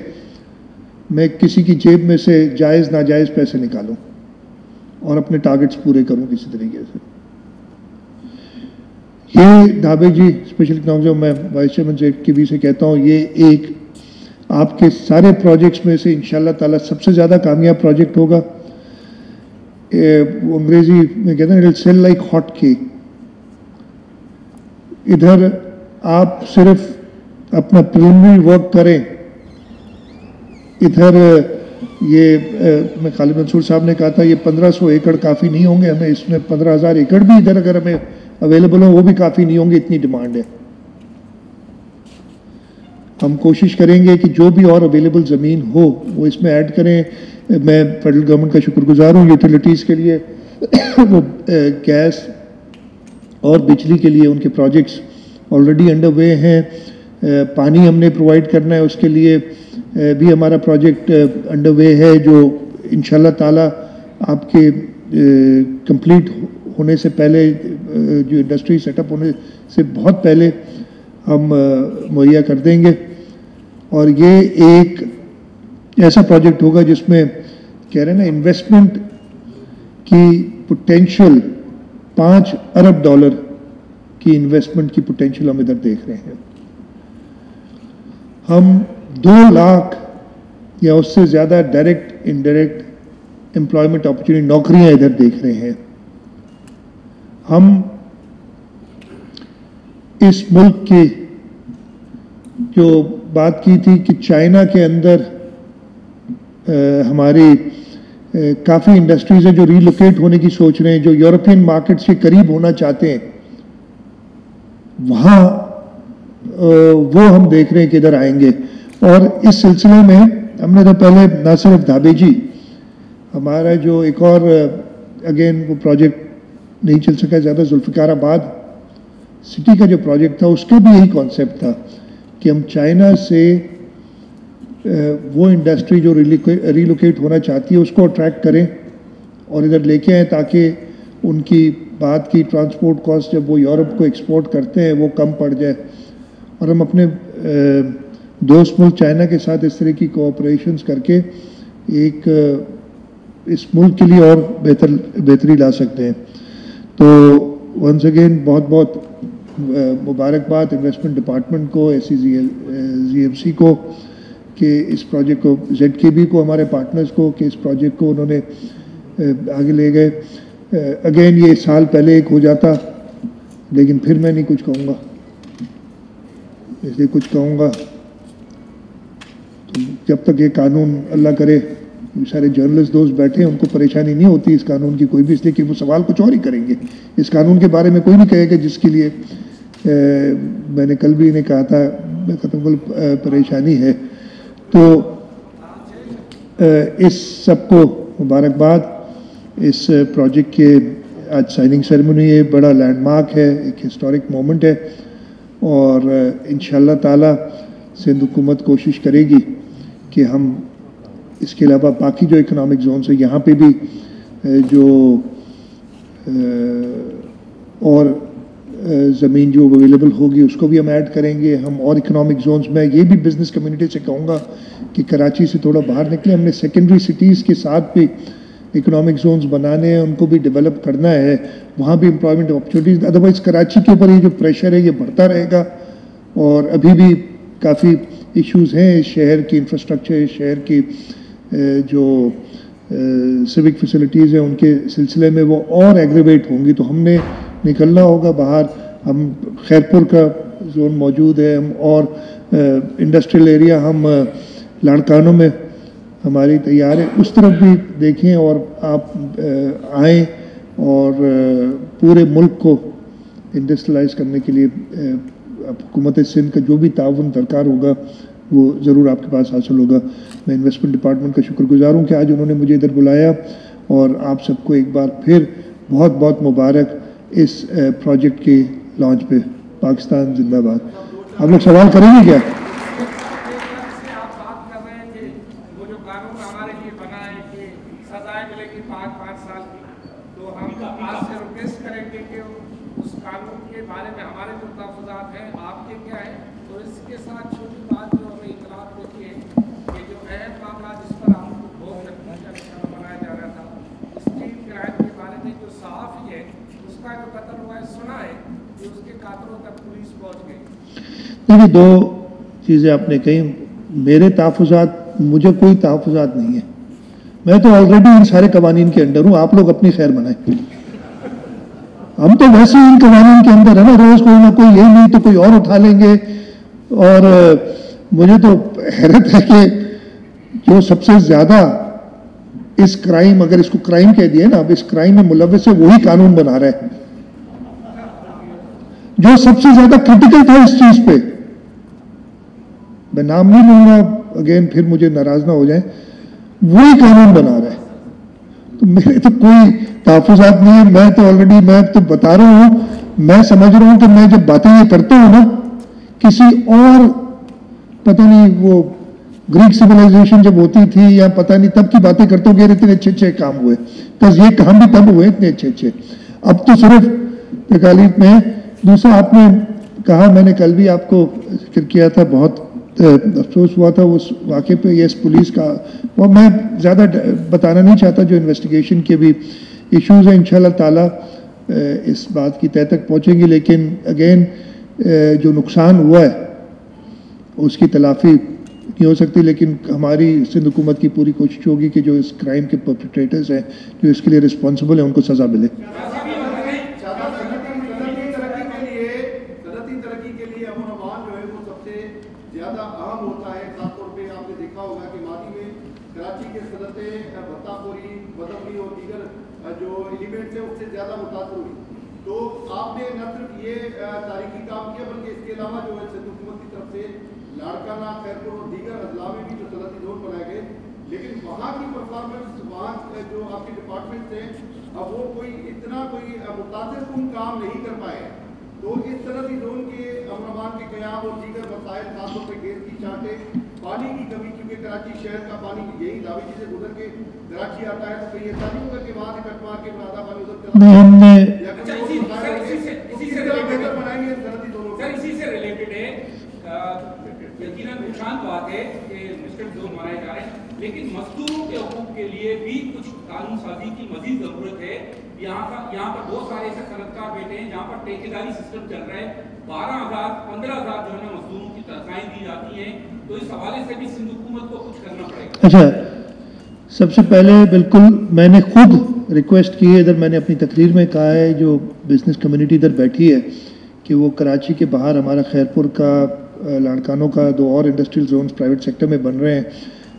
میں کسی کی جیب میں سے جائز ناجائز پیسے نکالوں اور اپنے ٹارگٹس پورے کروں کسی طریقے سے. یہ دھابے جی اسپیشل اکنامک زون، میں وائس چیئرمین زیڈ کے بی سے کہتا ہوں، یہ ایک آپ کے سارے پروجیکٹس میں سے انشاءاللہ تعالیٰ سب سے زیادہ کامیاب پروجیکٹ ہوگا. انگریزی میں کہتے ہیں it will sell like hot cake. ادھر آپ صرف اپنا پریلیمنری ورک کریں، ادھر یہ میں خالد منصور صاحب نے کہا تھا یہ 1500 ایکڑ کافی نہیں ہوں گے ہمیں، اس میں 15,000 ایکڑ بھی ادھر اگر ہمیں اویلیبل ہو وہ بھی کافی نہیں ہوں گے، اتنی ڈیمانڈ ہے. ہم کوشش کریں گے کہ جو بھی اور اویلیبل زمین ہو وہ اس میں ایڈ کریں. میں فیڈرل گورنمنٹ کا شکر گزار ہوں یوٹیلیٹیز کے لیے، وہ گیس اور بجلی کے لیے ان کے پروجیکٹس آلریڈی انڈر وے ہیں. پانی ہم نے پرووائڈ کرنا ہے، اس کے لیے بھی ہمارا پروجیکٹ انڈر وے ہے، جو انشاءاللہ تعالیٰ آپ کے کمپلیٹ ہونے سے پہلے، جو انڈسٹری سیٹ اپ ہونے سے بہت پہلے ہم مہیا کر دیں گے. اور یہ ایک ایسا پروجیکٹ ہوگا جس میں کہہ رہے ہیں نا انویسٹمنٹ کی پوٹینشیل $5 ارب کی انویسٹمنٹ کی پوٹینشیل ہم ادھر دیکھ رہے ہیں. ہم 2 لاکھ یا اس سے زیادہ ڈائریکٹ انڈائریکٹ امپلائمنٹ اپرچونیٹی، نوکریاں ادھر دیکھ رہے ہیں. ہم اس ملک کی جو بات کی تھی کہ چائنا کے اندر ہماری کافی انڈسٹریز ہیں جو ری لوکیٹ ہونے کی سوچ رہے ہیں، جو یورپین مارکیٹس کے قریب ہونا چاہتے ہیں، وہاں وہ ہم دیکھ رہے ہیں کہ ادھر آئیں گے. اور اس سلسلے میں ہم نے تو پہلے نہ صرف دھابے جی، ہمارا جو ایک اور اگین وہ پروجیکٹ نہیں چل سکا زیادہ، ذوالفقار آباد سٹی کا جو پروجیکٹ تھا، اس کا بھی یہی کانسیپٹ تھا کہ ہم چائنا سے وہ انڈسٹری جو ریلوکیٹ ہونا چاہتی ہے اس کو اٹریکٹ کریں اور ادھر لے کے آئیں، تاکہ ان کی بات کی ٹرانسپورٹ کاسٹ جب وہ یورپ کو ایکسپورٹ کرتے ہیں وہ کم پڑ جائے. اور ہم اپنے دوست ملک چائنا کے ساتھ اس طرح کی کوآپریشنز کر کے ایک اس ملک کے لیے اور بہتری لا سکتے ہیں. تو ونس اگین بہت بہت مبارکباد انویسٹمنٹ ڈپارٹمنٹ کو، SEZMC کو، کہ اس پروجیکٹ کو، ZKB کو، ہمارے پارٹنرز کو، کہ اس پروجیکٹ کو انہوں نے آگے لے گئے. اگین یہ سال پہلے ایک ہو جاتا، لیکن پھر میں نہیں کچھ کہوں گا، اس لیے کچھ کہوں گا تو جب تک یہ قانون اللہ کرے سارے جرنلسٹ دوست بیٹھے ہیں ان کو پریشانی نہیں ہوتی اس قانون کی کوئی بھی، اس لیے کہ وہ سوال کچھ اور ہی کریں گے. اس قانون کے بارے میں کوئی نہیں کہے گا جس کے لیے میں نے کل بھی انہیں کہا تھا میں ختم پریشانی ہے. تو اس سب کو مبارکباد. اس پروجیکٹ کے آج سائننگ سیریمنی ہے، بڑا لینڈ مارک ہے، ایک ہسٹورک مومنٹ ہے، اور انشاءاللہ تعالی سندھ حکومت کوشش کرے گی کہ ہم اس کے علاوہ باقی جو اکنامک زونس ہیں یہاں پہ بھی جو اور زمین جو اویلیبل ہوگی اس کو بھی ہم ایڈ کریں گے. ہم اور اکنامک زونس میں یہ بھی بزنس کمیونٹی سے کہوں گا کہ کراچی سے تھوڑا باہر نکلیں. ہم نے سیکنڈری سٹیز کے ساتھ بھی اکنامک زونس بنانے ہیں، ان کو بھی ڈیولپ کرنا ہے، وہاں بھی امپلائمنٹ اپرچونیٹیز. ادروائز کراچی کے اوپر یہ جو پریشر ہے یہ بڑھتا رہے گا، اور ابھی بھی کافی ایشوز ہیں اس شہر کی انفراسٹرکچر، اس شہر کی جو سیوک فیسلٹیز ہیں ان کے سلسلے میں وہ اور ایگریویٹ ہوں گی. تو ہم نے نکلنا ہوگا باہر. ہم خیرپور کا زون موجود ہے, ہم اور انڈسٹریل ایریا ہم لاڑکانوں میں ہماری تیار ہے, اس طرف بھی دیکھیں اور آپ آئیں اور پورے ملک کو انڈسٹریلائز کرنے کے لیے حکومت سندھ کا جو بھی تعاون درکار ہوگا وہ ضرور آپ کے پاس حاصل ہوگا. میں انویسٹمنٹ ڈپارٹمنٹ کا شکر گزار ہوں کہ آج انہوں نے مجھے ادھر بلایا, اور آپ سب کو ایک بار پھر بہت بہت مبارک اس پروجیکٹ کے لانچ پہ. پاکستان زندہ باد. آپ لوگ سوال کریں گے کیا؟ دیکھیے, دو چیزیں آپ نے کہیں. میرے تحفظات, مجھے کوئی تحفظات نہیں ہے, میں تو آلریڈی ان سارے قوانین کے انڈر ہوں. آپ لوگ اپنی خیر بنائیں. ہم تو ویسے ہی ان قوانین کے اندر ہے نا, روز کوئی نہ کوئی یہ نہیں تو کوئی اور اٹھا لیں گے. اور مجھے تو حیرت ہے کہ جو سب سے زیادہ اس کرائم, اگر اس کو کرائم کہہ دیا نا, اب اس کرائم میں ملوث ہے وہی قانون بنا رہا ہے. جو سب سے زیادہ کرٹیکل تھا اس چیز پہ, میں نام نہیں لوں گا اگین, پھر مجھے ناراض نہ ہو جائیں, وہی قانون بنا رہا ہے. تو میرے تو کوئی تحفظات نہیں ہے. میں تو آلریڈی, میں تو بتا رہا ہوں, میں سمجھ رہا ہوں کہ میں جب باتیں یہ کرتا ہوں نا, کسی اور پتہ نہیں وہ گریک سویلائزیشن جب ہوتی تھی یا پتہ نہیں تب کی باتیں کرتا ہوں کہ اتنے اچھے اچھے کام ہوئے, بس یہ کام بھی تب ہوئے اتنے اچھے اچھے. اب تو صرف تکالیف میں. دوسرا آپ نے کہا, میں نے کل بھی آپ کو ذکر کیا تھا, بہت افسوس ہوا تھا اس واقعے پہ. یس, پولیس کا, اور میں زیادہ بتانا نہیں چاہتا, جو انویسٹیگیشن کے بھی ایشوز ہیں انشاءاللہ تعالی اس بات کی تہہ تک پہنچیں گی. لیکن اگین جو نقصان ہوا ہے اس کی تلافی نہیں ہو سکتی, لیکن ہماری سندھ حکومت کی پوری کوشش ہوگی کہ جو اس کرائم کے پرپیٹریٹرز ہیں, جو اس کے لیے رسپانسبل ہیں, ان کو سزا ملے. تو آپ نے نہ صرف یہ تاریخی کام کیا بلکہ اس کے علاوہ جو ہے سندھ حکومت کی طرف سے لاڑکانہ, خیرپور اور دیگر اضلاع میں بھی جو صنعتی زون بنائے گئے, لیکن وہاں کی پرفارمنس, وہاں جو آپ کے ڈپارٹمنٹ ہیں, اب وہ کوئی اتنا کوئی متاثر کن کام نہیں کر پائے. تو اس صنعتی زون کے امن امان کے قیام اور دیگر مسائل, خاص طور پہ گیس کی چانٹیں, پانی کی کمی, کیونکہ کراچی شہر کا پانی یہی دھاوی سے گزر کے کراچی آتا ہے, تو کہیں ایسا نہیں ہوگا کہ وہاں سے کٹوا کے آدھا پانی ادھر چلا نہیں, ہم نے اسی سے ریلیٹڈ ہے. یقیناً نقصان بات ہے کہ مسٹر زون بنائے جا رہے ہیں, لیکن مزدوروں کے حقوق کے لیے بھی کچھ قانون سازی کی مزید ضرورت ہے. یہاں پر بہت سارے ایسے صنعتکار بیٹھے ہیں جہاں پر ٹھیکیداری سسٹم چل رہا ہے. 12,000 15,000 جو ہے مزدوروں کی تنخواہیں دی جاتی ہیں, تو اس حوالے سے بھی سندھ حکومت کو کچھ کرنا پڑے گا. اچھا, سب سے پہلے بالکل میں نے خود ریکویسٹ کی ہے, ادھر میں نے اپنی تقریر میں کہا ہے, جو بزنس کمیونٹی ادھر بیٹھی ہے, کہ وہ کراچی کے باہر ہمارا خیرپور کا, لاڑکانوں کا 2 اور انڈسٹریل زونز پرائیویٹ سیکٹر میں بن رہے ہیں,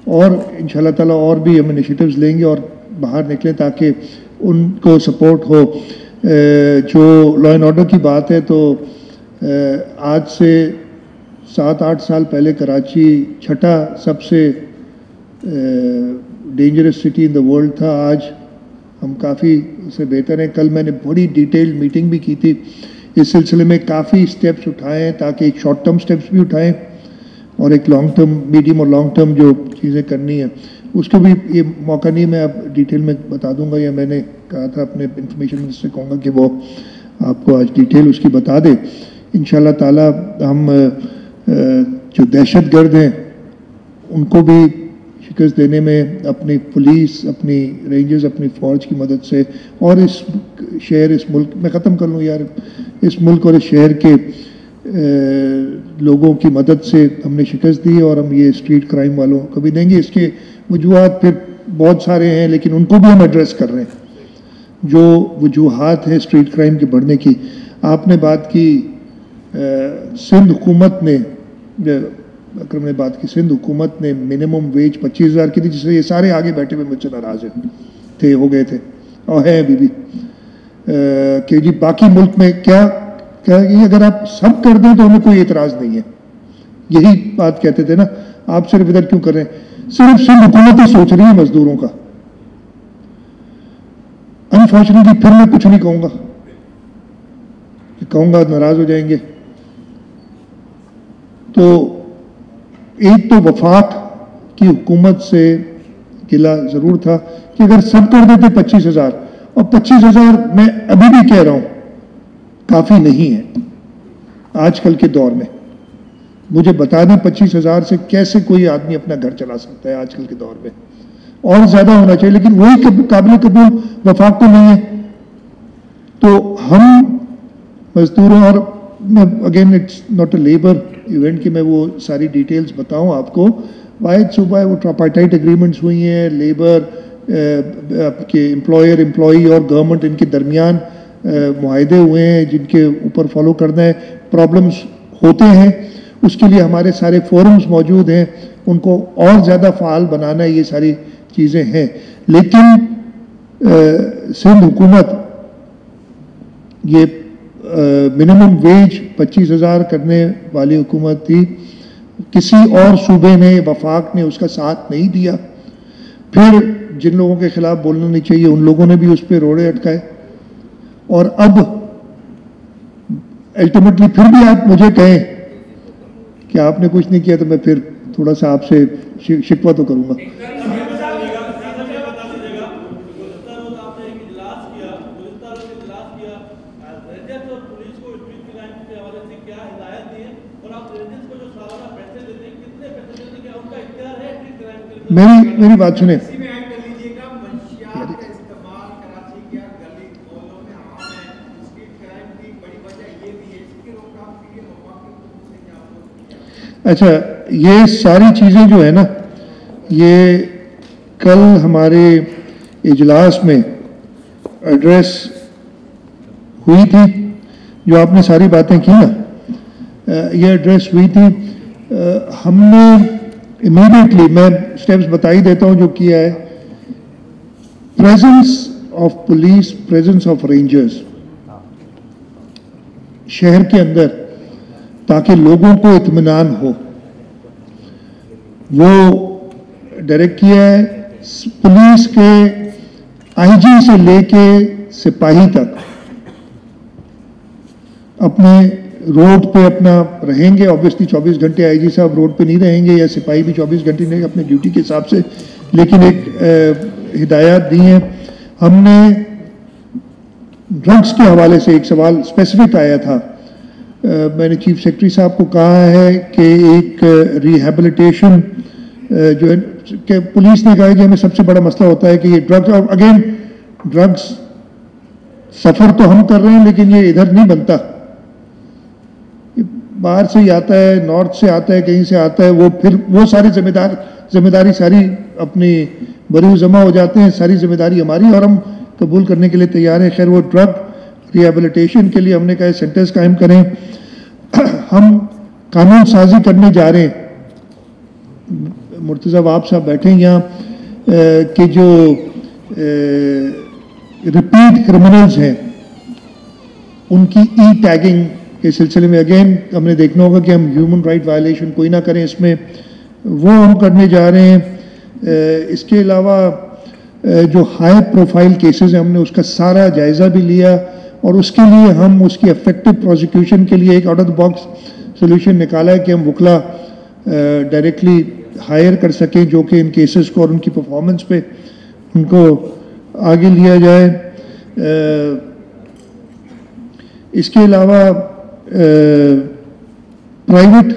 اور انشاءاللہ تعالیٰ اور بھی ہم انیشیٹوز لیں گے اور باہر نکلیں تاکہ ان کو سپورٹ ہو. جو لا اینڈ آرڈر کی بات ہے, تو آج سے 7-8 سال پہلے کراچی 6ٹھا سب سے dangerous city in the world تھا. آج ہم کافی اس سے بہتر ہیں. کل میں نے بڑی ڈیٹیل میٹنگ بھی کی تھی اس سلسلے میں, کافی سٹیپس اٹھائے ہیں تاکہ ایک شارٹ ٹرم سٹیپس بھی اٹھائیں اور ایک لانگ ٹرم, میڈیم اور لانگ ٹرم جو چیزیں کرنی ہیں اس کو بھی. یہ موقع نہیں, میں اب ڈیٹیل میں بتا دوں گا, یا میں نے کہا تھا اپنے انفارمیشن منسٹر سے کہوں گا کہ وہ آپ کو آج ڈیٹیل اس کی بتا دے. انشاءاللہ تعالیٰ ہم جو دہشت گرد ہیں ان کو بھی شکست دینے میں اپنی پولیس, اپنی رینجرز, اپنی فوج کی مدد سے, اور اس شہر, اس ملک میں ختم کر لوں یار, اس ملک اور اس شہر کے لوگوں کی مدد سے ہم نے شکست دی, اور ہم یہ اسٹریٹ کرائم والوں کو بھی دیں گے. اس کے وجوہات پھر بہت سارے ہیں لیکن ان کو بھی ہم ایڈریس کر رہے ہیں. جو وجوہات ہیں اسٹریٹ کرائم کے بڑھنے کی. آپ نے بات کی سندھ حکومت نے, اکرم نے بات کی, سندھ حکومت نے منیمم ویج 25,000 کی تھی, جس سے یہ سارے آگے بیٹھے ہوئے مجھ سے ناراض تھے, ہو گئے تھے اور ہیں ابھی بھی, کہ جی باقی ملک میں کیا اگر آپ سب کر دیں تو ہمیں کوئی اعتراض نہیں ہے. یہی بات کہتے تھے نا, آپ صرف ادھر کیوں کر رہے ہیں؟ صرف سندھ حکومت ہی سوچ رہی ہے مزدوروں کا. انفارچونیٹلی پھر میں کچھ نہیں کہوں گا, کہوں گا ناراض ہو جائیں گے. تو ایک تو وفاق کی حکومت سے گلہ ضرور تھا کہ اگر سب کر دیتے 25,000, اور 25,000 میں ابھی بھی کہہ رہا ہوں کافی نہیں ہے آج کل کے دور میں. مجھے بتا دیں 25,000 سے کیسے کوئی آدمی اپنا گھر چلا سکتا ہے آج کل کے دور میں, اور زیادہ ہونا چاہیے, لیکن وہی قابل قبول وفاق تو نہیں ہے. تو ہم مزدوروں, اور again it's not a labour event کہ میں وہ ساری ڈیٹیلز بتاؤں آپ کو. واحد صوبہ ہے وہ ٹراپارٹائٹ اگریمنٹس ہوئی ہیں, لیبر کے امپلائر امپلائی اور گورنمنٹ ان کے درمیان معاہدے ہوئے ہیں جن کے اوپر فالو کرنا ہے. پرابلمس ہوتے ہیں, اس کے لیے ہمارے سارے فورمز موجود ہیں, ان کو اور زیادہ فعال بنانا ہے, یہ ساری چیزیں ہیں. لیکن سندھ حکومت یہ منیمم ویج 25,000 کرنے والی حکومت تھی. کسی اور صوبے نے, وفاق نے اس کا ساتھ نہیں دیا. پھر جن لوگوں کے خلاف بولنا نہیں چاہیے ان لوگوں نے بھی اس پہ روڑے اٹکائے, اور اب الٹیمیٹلی پھر بھی آپ مجھے کہیں کہ آپ نے کچھ نہیں کیا تو میں پھر تھوڑا سا آپ سے شکوہ تو کروں گا. میری بات سنیں, اچھا یہ ساری چیزیں جو ہے نا, یہ کل ہمارے اجلاس میں ایڈریس ہوئی تھی, جو آپ نے ساری باتیں کی نا, یہ ایڈریس ہوئی تھی. ہم نے امیڈیٹلی, میں سٹیپس بتا ہی دیتا ہوں جو کیا ہے. Presence of police, presence of rangers شہر کے اندر, تاکہ لوگوں کو اطمینان ہو, وہ ڈائریکٹ کیا ہے. پولیس کے آئی جی سے لے کے سپاہی تک اپنے روڈ پہ اپنا رہیں گے. آبویسلی 24 گھنٹے آئی جی صاحب روڈ پہ نہیں رہیں گے, یا سپاہی بھی 24 گھنٹے نہیں, اپنے ڈیوٹی کے حساب سے. لیکن ایک ہدایات دی ہیں ہم نے. ڈرگس کے حوالے سے ایک سوال اسپیسیفک آیا تھا, میں نے چیف سیکرٹری صاحب کو کہا ہے کہ ایک ریہیبلیٹیشن جو ہے, کہ پولیس نے کہا کہ ہمیں سب سے بڑا مسئلہ ہوتا ہے کہ یہ ڈرگس, اور اگین ڈرگس سفر تو ہم کر رہے ہیں لیکن یہ ادھر نہیں بنتا, باہر سے ہی آتا ہے, نارتھ سے آتا ہے, کہیں سے آتا ہے. وہ پھر وہ ساری ذمہ داری ساری اپنی بروئے جمع ہو جاتے ہیں, ساری ذمہ داری ہماری, اور ہم قبول کرنے کے لیے تیار ہیں. خیر وہ ڈرگ ریہیبلیٹیشن کے لیے ہم نے کہا سینٹرز قائم کریں. ہم قانون سازی کرنے جا رہے ہیں. مرتضی واب صاحب بیٹھے ہیں یہاں, کہ جو ریپیٹ کرمنلز ہیں ان کی ای ٹیگنگ کے سلسلے میں اگین ہم نے دیکھنا ہوگا کہ ہم ہیومن رائٹ وائلیشن کوئی نہ کریں اس میں, وہ ہم کرنے جا رہے ہیں. اس کے علاوہ جو ہائی پروفائل کیسز ہیں ہم نے اس کا سارا جائزہ بھی لیا, اور اس کے لیے ہم اس کی افیکٹو پروسیکیوشن کے لیے ایک out of the box solution نکالا ہے کہ ہم وکلا ڈائریکٹلی ہائر کر سکیں جو کہ ان کیسز کو اور ان کی پرفارمنس پہ ان کو آگے لیا جائے. اس کے علاوہ پرائیویٹ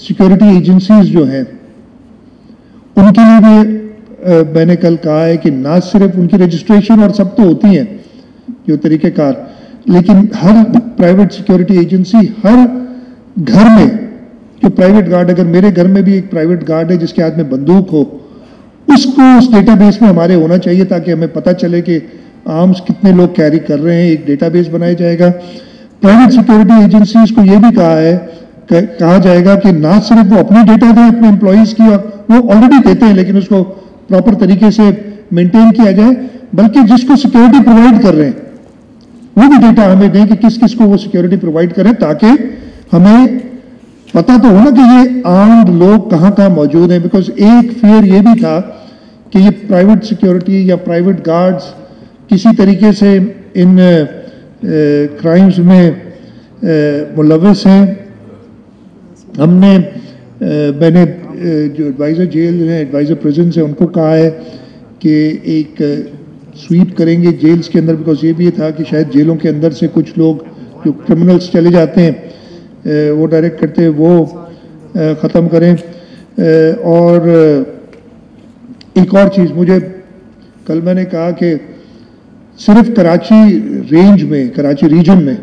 سیکورٹی ایجنسیز جو ہیں ان کے لیے بھی میں نے کل کہا ہے کہ نہ صرف ان کی رجسٹریشن اور سب تو ہوتی ہیں جو طریقہ کار, لیکن ہر پرائیویٹ سیکورٹی ایجنسی ہر گھر میں جو پرائیویٹ گارڈ, اگر میرے گھر میں بھی ایک پرائیویٹ گارڈ ہے جس کے ہاتھ میں بندوق ہو, اس کو اس ڈیٹا بیس میں ہمارے ہونا چاہیے تاکہ ہمیں پتہ چلے کہ आर्म्स कितने लोग कैरी कर रहे हैं, एक डेटाबेस बनाया जाएगा। प्राइवेट सिक्योरिटी एजेंसीज को ये भी कहा जाएगा कि ना सिर्फ वो अपनी डेटा दें अपने एम्प्लॉयज़ की, वो ऑलरेडी देते हैं लेकिन उसको प्रॉपर तरीके से मेंटेन किया जाए, बल्कि जिसको सिक्योरिटी प्रोवाइड कर रहे हैं वो भी डेटा हमें दें कि किस किस को वो सिक्योरिटी प्रोवाइड करें, ताकि हमें पता तो हो ना कि ये आर्म्ड लोग कहाँ कहाँ मौजूद हैं। बिकॉज एक फियर ये भी था कि ये प्राइवेट सिक्योरिटी या प्राइवेट गार्ड्स किसी तरीके से इन क्राइम्स में मुलव्वस हैं। मैंने जो एडवाइज़र जेल हैं, एडवाइज़र प्रिजन से उनको कहा है कि एक स्वीप करेंगे जेल्स के अंदर, बिकॉज ये भी था कि शायद जेलों के अंदर से कुछ लोग जो क्रिमिनल्स चले जाते हैं वो डायरेक्ट करते हैं, वो ख़त्म करें। और एक और चीज़, मुझे कल मैंने कहा कि सिर्फ कराची रेंज में, कराची रीजन में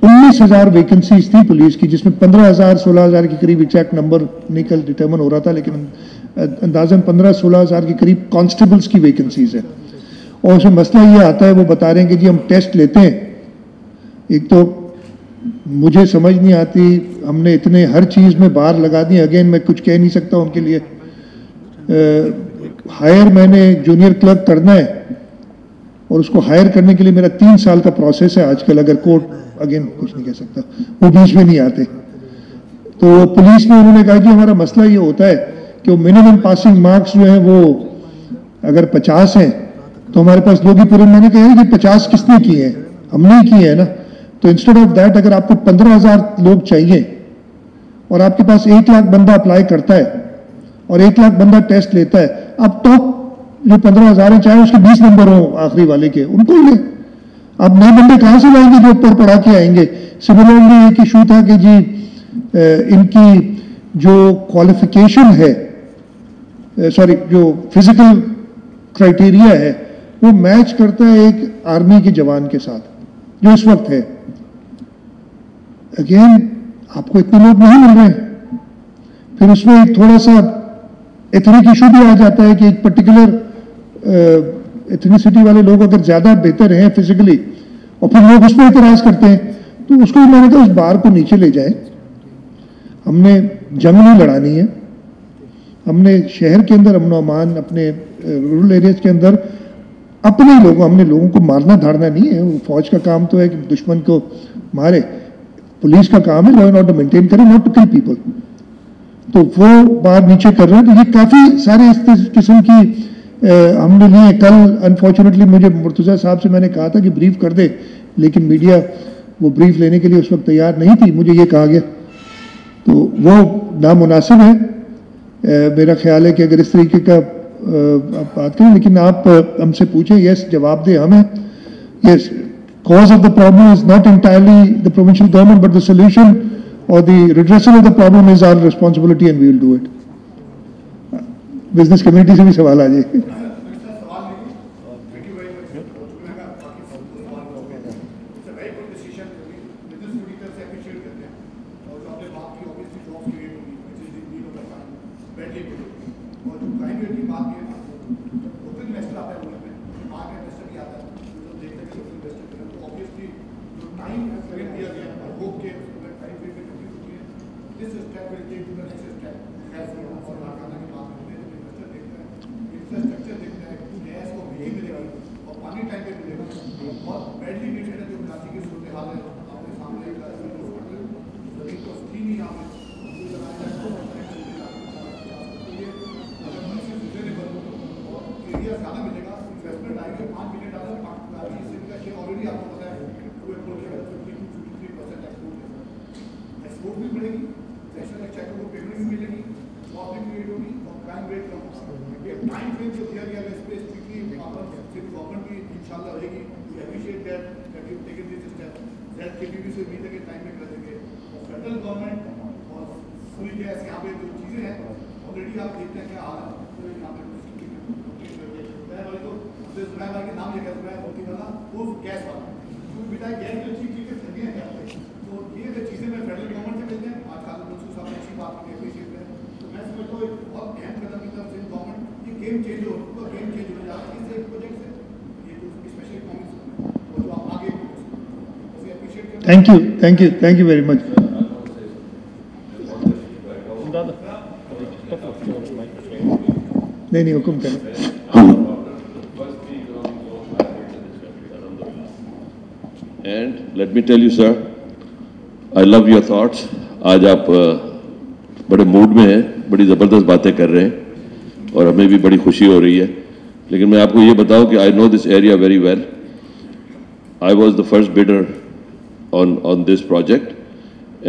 19,000 वैकेंसीज थी पुलिस की, जिसमें 15,000 16,000 के करीब एग्जैक्ट नंबर नहीं कल डिटर्मन हो रहा था, लेकिन अंदाजन 15-16,000 के करीब कांस्टेबल्स की वैकेंसीज है। और उसमें मसला ये आता है, वो बता रहे हैं कि जी हम टेस्ट लेते हैं। एक तो मुझे समझ नहीं आती, हमने इतने हर चीज़ में बार लगा दी। अगेन मैं कुछ कह नहीं सकता उनके लिए। हायर मैंने जूनियर क्लर्क करना है और उसको हायर करने के लिए मेरा 3 साल का प्रोसेस है आजकल। अगर कोर्ट, अगेन कुछ नहीं कह सकता, वो बीच में नहीं आते। तो पुलिस में उन्होंने कहा कि हमारा मसला ये होता है कि वो मिनिमम पासिंग मार्क्स जो हैं वो अगर 50 हैं तो हमारे पास लोग ही पूरे, मैंने कहा कि 50 किसने किए हैं, हमने ही किए हैं ना। तो इंस्टेड ऑफ दैट अगर आपको 15,000 लोग चाहिए और आपके पास 1 लाख बंदा अप्लाई करता है और 1 लाख बंदा टेस्ट लेता है, अब टॉप जो 15,000 है, चाहे उसके 20 नंबर हो आखिरी वाले के, उनको ही ले। अब नए बंदे कहाँ से लाएंगे जो ऊपर पढ़ा के आएंगे। सिमिलरली एक इशू था कि जी इनकी जो क्वालिफिकेशन है, सॉरी जो फिजिकल क्राइटेरिया है, वो मैच करता है एक आर्मी के जवान के साथ जो इस वक्त है। अगेन आपको इतने लोग नहीं मिल रहे। फिर उसमें एक थोड़ा सा एथनिक इशू भी आ जाता है कि एक पर्टिकुलर एथनिसिटी वाले लोग अगर ज़्यादा बेहतर हैं फिजिकली और फिर लोग उस पर इतराज़ करते हैं, तो उसको भी मैंने कहा उस बार को नीचे ले जाए। हमने जंग नहीं लड़ानी है, हमने शहर के अंदर अमन अमान, अपने रूरल एरियाज के अंदर अपने लोगों, हमने लोगों को मारना धारना नहीं है। फौज का काम तो है कि दुश्मन को मारे, पुलिस का काम है लॉ एंड ऑर्डर मेंटेन करे, नॉट टू किल पीपल। तो वो बात नीचे कर रहे हैं। तो ये काफ़ी सारे इस किस्म की हमने लिए। कल अनफॉर्चुनेटली मुझे मुर्तज़ा साहब से मैंने कहा था कि ब्रीफ कर दे, लेकिन मीडिया वो ब्रीफ लेने के लिए उस वक्त तैयार नहीं थी, मुझे ये कहा गया, तो वो नामुनासिब है। मेरा ख्याल है कि अगर इस तरीके का आप बात करें, लेकिन आप हमसे पूछें, यस जवाब दें हमें। Yes, cause of the problem is not entirely the provincial government, but the solution or the redressal of the problem is our responsibility and we will do it. Business community से भी सवाल आ जाए। Game change हो, game change हो जाए इस एक project से। ये Thank you very much. نہیں حکم کریں. And let me tell you, sir, I love your thoughts. آج آپ بڑے موڈ میں ہیں, بڑی زبردست باتیں کر رہے ہیں اور ہمیں بھی بڑی خوشی ہو رہی ہے. لیکن میں آپ کو یہ بتاؤں کہ I know this area very well. I was the first bidder on this project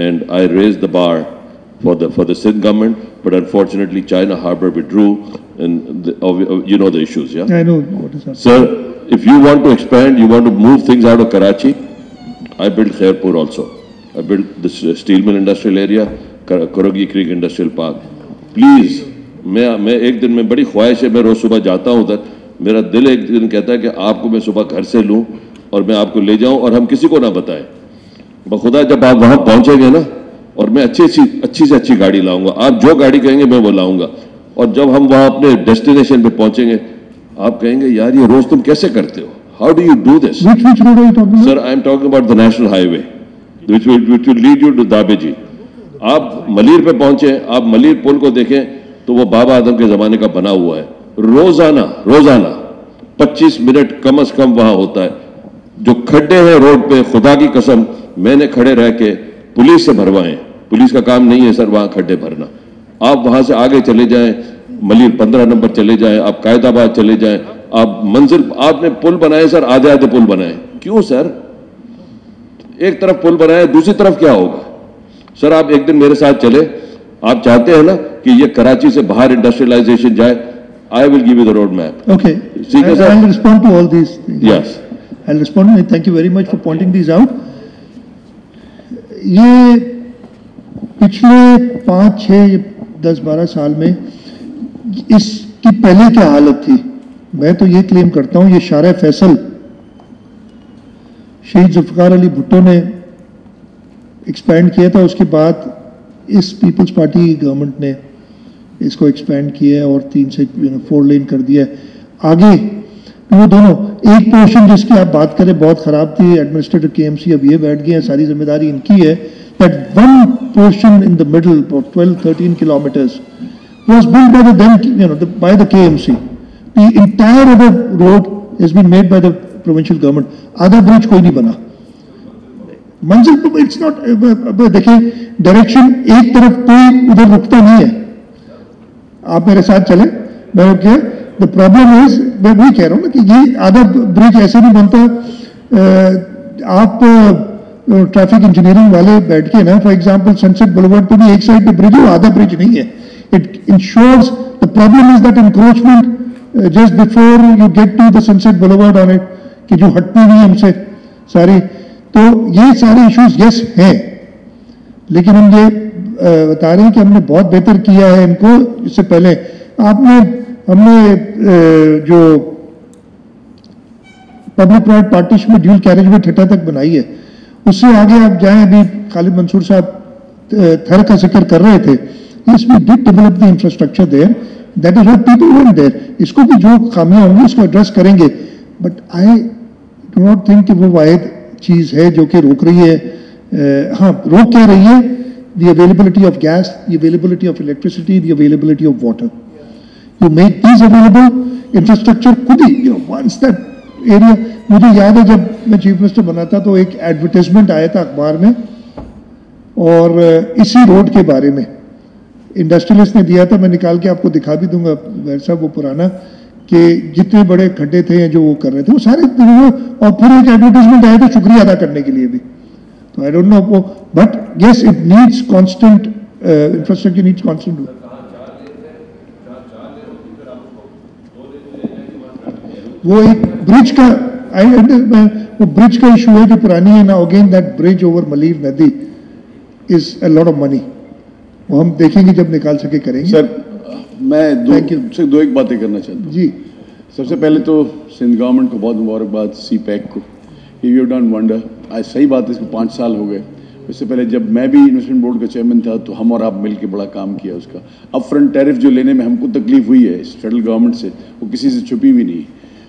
and I raised the bar for the Sindh government, but unfortunately China Harbour withdrew and you know the issues, yeah? I know what is happening. Sir, if you want to expand, you want to move things out of Karachi, I built Khairpur also. I built this steel mill industrial area, Kurugi Creek Industrial Park. Please, میں ایک دن میں بڑی خواہش ہے, میں روز صبح جاتا ہوں ادھر, میرا دل ایک دن کہتا ہے کہ آپ کو میں صبح گھر سے لوں اور میں آپ کو لے جاؤں اور ہم کسی کو نہ بتائیں. بخدا جب آپ وہاں پہنچیں گے نا, اور میں اچھی سے اچھی گاڑی لاؤں گا, آپ جو گاڑی کہیں گے میں وہ لاؤں گا, اور جب ہم وہاں اپنے ڈیسٹینیشن پہ پہنچیں گے آپ کہیں گے یار یہ روز تم کیسے کرتے ہو, how do you do this. Which road are you talking about? Sir, I am talking about the national highway which will lead you to Dabeji. آپ ملیر پہ پہنچیں, آپ ملیر پل کو دیکھیں تو وہ بابا آدم کے زمانے کا بنا ہوا ہے. روزانہ 25 منٹ کم از کم وہاں ہوتا ہے. جو کھڈے ہیں روڈ پہ, خدا کی قسم میں نے کھڑے رہ کے پولیس سے بھروائیں. پولیس کا کام نہیں ہے سر وہاں کھڈے بھرنا. آپ وہاں سے آگے چلے جائیں, ملیر 15 نمبر چلے جائیں, آپ قائد آباد چلے جائیں, آپ منزل, آپ نے پل بنائے سر, آدھے پل بنائے. کیوں سر؟ ایک طرف پل بنائے, دوسری طرف کیا ہوگا؟ سر آپ ایک دن میرے ساتھ چلے, آپ چاہتے ہیں نا کہ یہ کراچی سے باہر انڈسٹریلائزیشن جائے, I will give you the road map. Okay, I'll respond to all these things. Yes. I'll respond. Thank you very much for pointing these out. یہ پچھلے 5, 6, 10, 12 سال میں اس کی پہلے کیا حالت تھی, میں تو یہ کلیم کرتا ہوں, یہ شارع فیصل شہید ذوالفقار علی بھٹو نے ایکسپینڈ کیا تھا, اس کے بعد اس پیپلز پارٹی گورنمنٹ نے اس کو ایکسپینڈ کیا ہے اور 3 سے 4 لین کر دیا ہے. آگے وہ دونوں, ایک پورشن جس کی آپ بات کریں بہت خراب تھی, ایڈمنسٹریٹو KMC اب یہ بیٹھ گئے ہیں, ساری ذمہ داری ان کی ہے. That one portion in the middle, about 12-13 kilometers, was built by by the KMC. The entire other road has been made by the provincial government. Other bridge کوئی نہیں بنا. منزل تو it's not, دیکھیں ڈائریکشن ایک طرف کوئی ادھر رکتا نہیں ہے. آپ میرے ساتھ چلیں, میں رک گیا. The problem is, میں وہی کہہ رہا ہوں نا کہ یہ آدھا برج ایسے نہیں بنتا. آپ ٹریفک انجینئرنگ والے بیٹھ کے نا, فار ایگزامپل سنسیٹ بلیورڈ پہ بھی ایک سائڈ پہ برج ہے, آدھا برج نہیں ہے. It ensures, the problem is that encroachment just before you get to the Sunset Boulevard on it, کہ جو ہٹتی نہیں ہم سے ساری, تو یہ سارے ایشوز یس ہیں, لیکن ہم یہ بتا رہے ہیں کہ ہم نے بہت بہتر کیا ہے ان کو. اس سے پہلے ہم نے جو پبلک پرائیویٹ پارٹنرشپ میں ڈیول کیریج وے ٹھٹا تک بنائی ہے, اس سے آگے آپ جائیں, ابھی خالد منصور صاحب تھر کا ذکر کر رہے تھے, yes we did develop the infrastructure there, that is what people want there. اس کو بھی جو خامیاں ہوں گی اس کو ایڈریس کریں گے, but I do not think کہ وہ واحد چیز ہے جو کہ روک رہی ہے. ہاں روک کیا رہی ہے, the availability of gas, the availability of electricity, the availability of water. You make these available, infrastructure خود ہی, once that area. مجھے یاد ہے جب میں چیف منسٹر بنا تھا تو ایک ایڈورٹیزمنٹ آیا تھا اخبار میں, اور اسی روڈ کے بارے میں انڈسٹریلسٹ نے دیا تھا, میں نکال کے آپ کو دکھا بھی دوں گا ویر صاحب وہ پرانا, کہ جتنے بڑے کھڈے تھے جو وہ کر رہے تھے وہ سارے, اور پھر ایک ایڈورٹیزمنٹ آیا تھا شکریہ ادا کرنے کے لیے بھی. تو I don't know, but yes it needs constant infrastructure, needs constant. وہ ایک برج کا, وہ برج کا ایشو ہے جو پرانی ہے نا, again that bridge over Malir ندی از اے لاٹ آف منی. وہ ہم دیکھیں گے جب نکال سکے کریں گے. سر میں دو ایک باتیں کرنا چاہتا ہوں. جی سب سے پہلے تو سندھ گورنمنٹ کو بہت مبارکباد, سی پیک کو, یو ہیو ڈن ونڈر. آج صحیح بات ہے اس کو 5 سال ہو گئے. اس سے پہلے جب میں بھی انویسٹمنٹ بورڈ کا چیئرمین تھا تو ہم اور آپ مل کے بڑا کام کیا اس کا. اب فرنٹ ٹیرف جو لینے میں ہم کو تکلیف ہوئی ہے فیڈرل گورنمنٹ سے, وہ کسی سے چھپی بھی نہیں.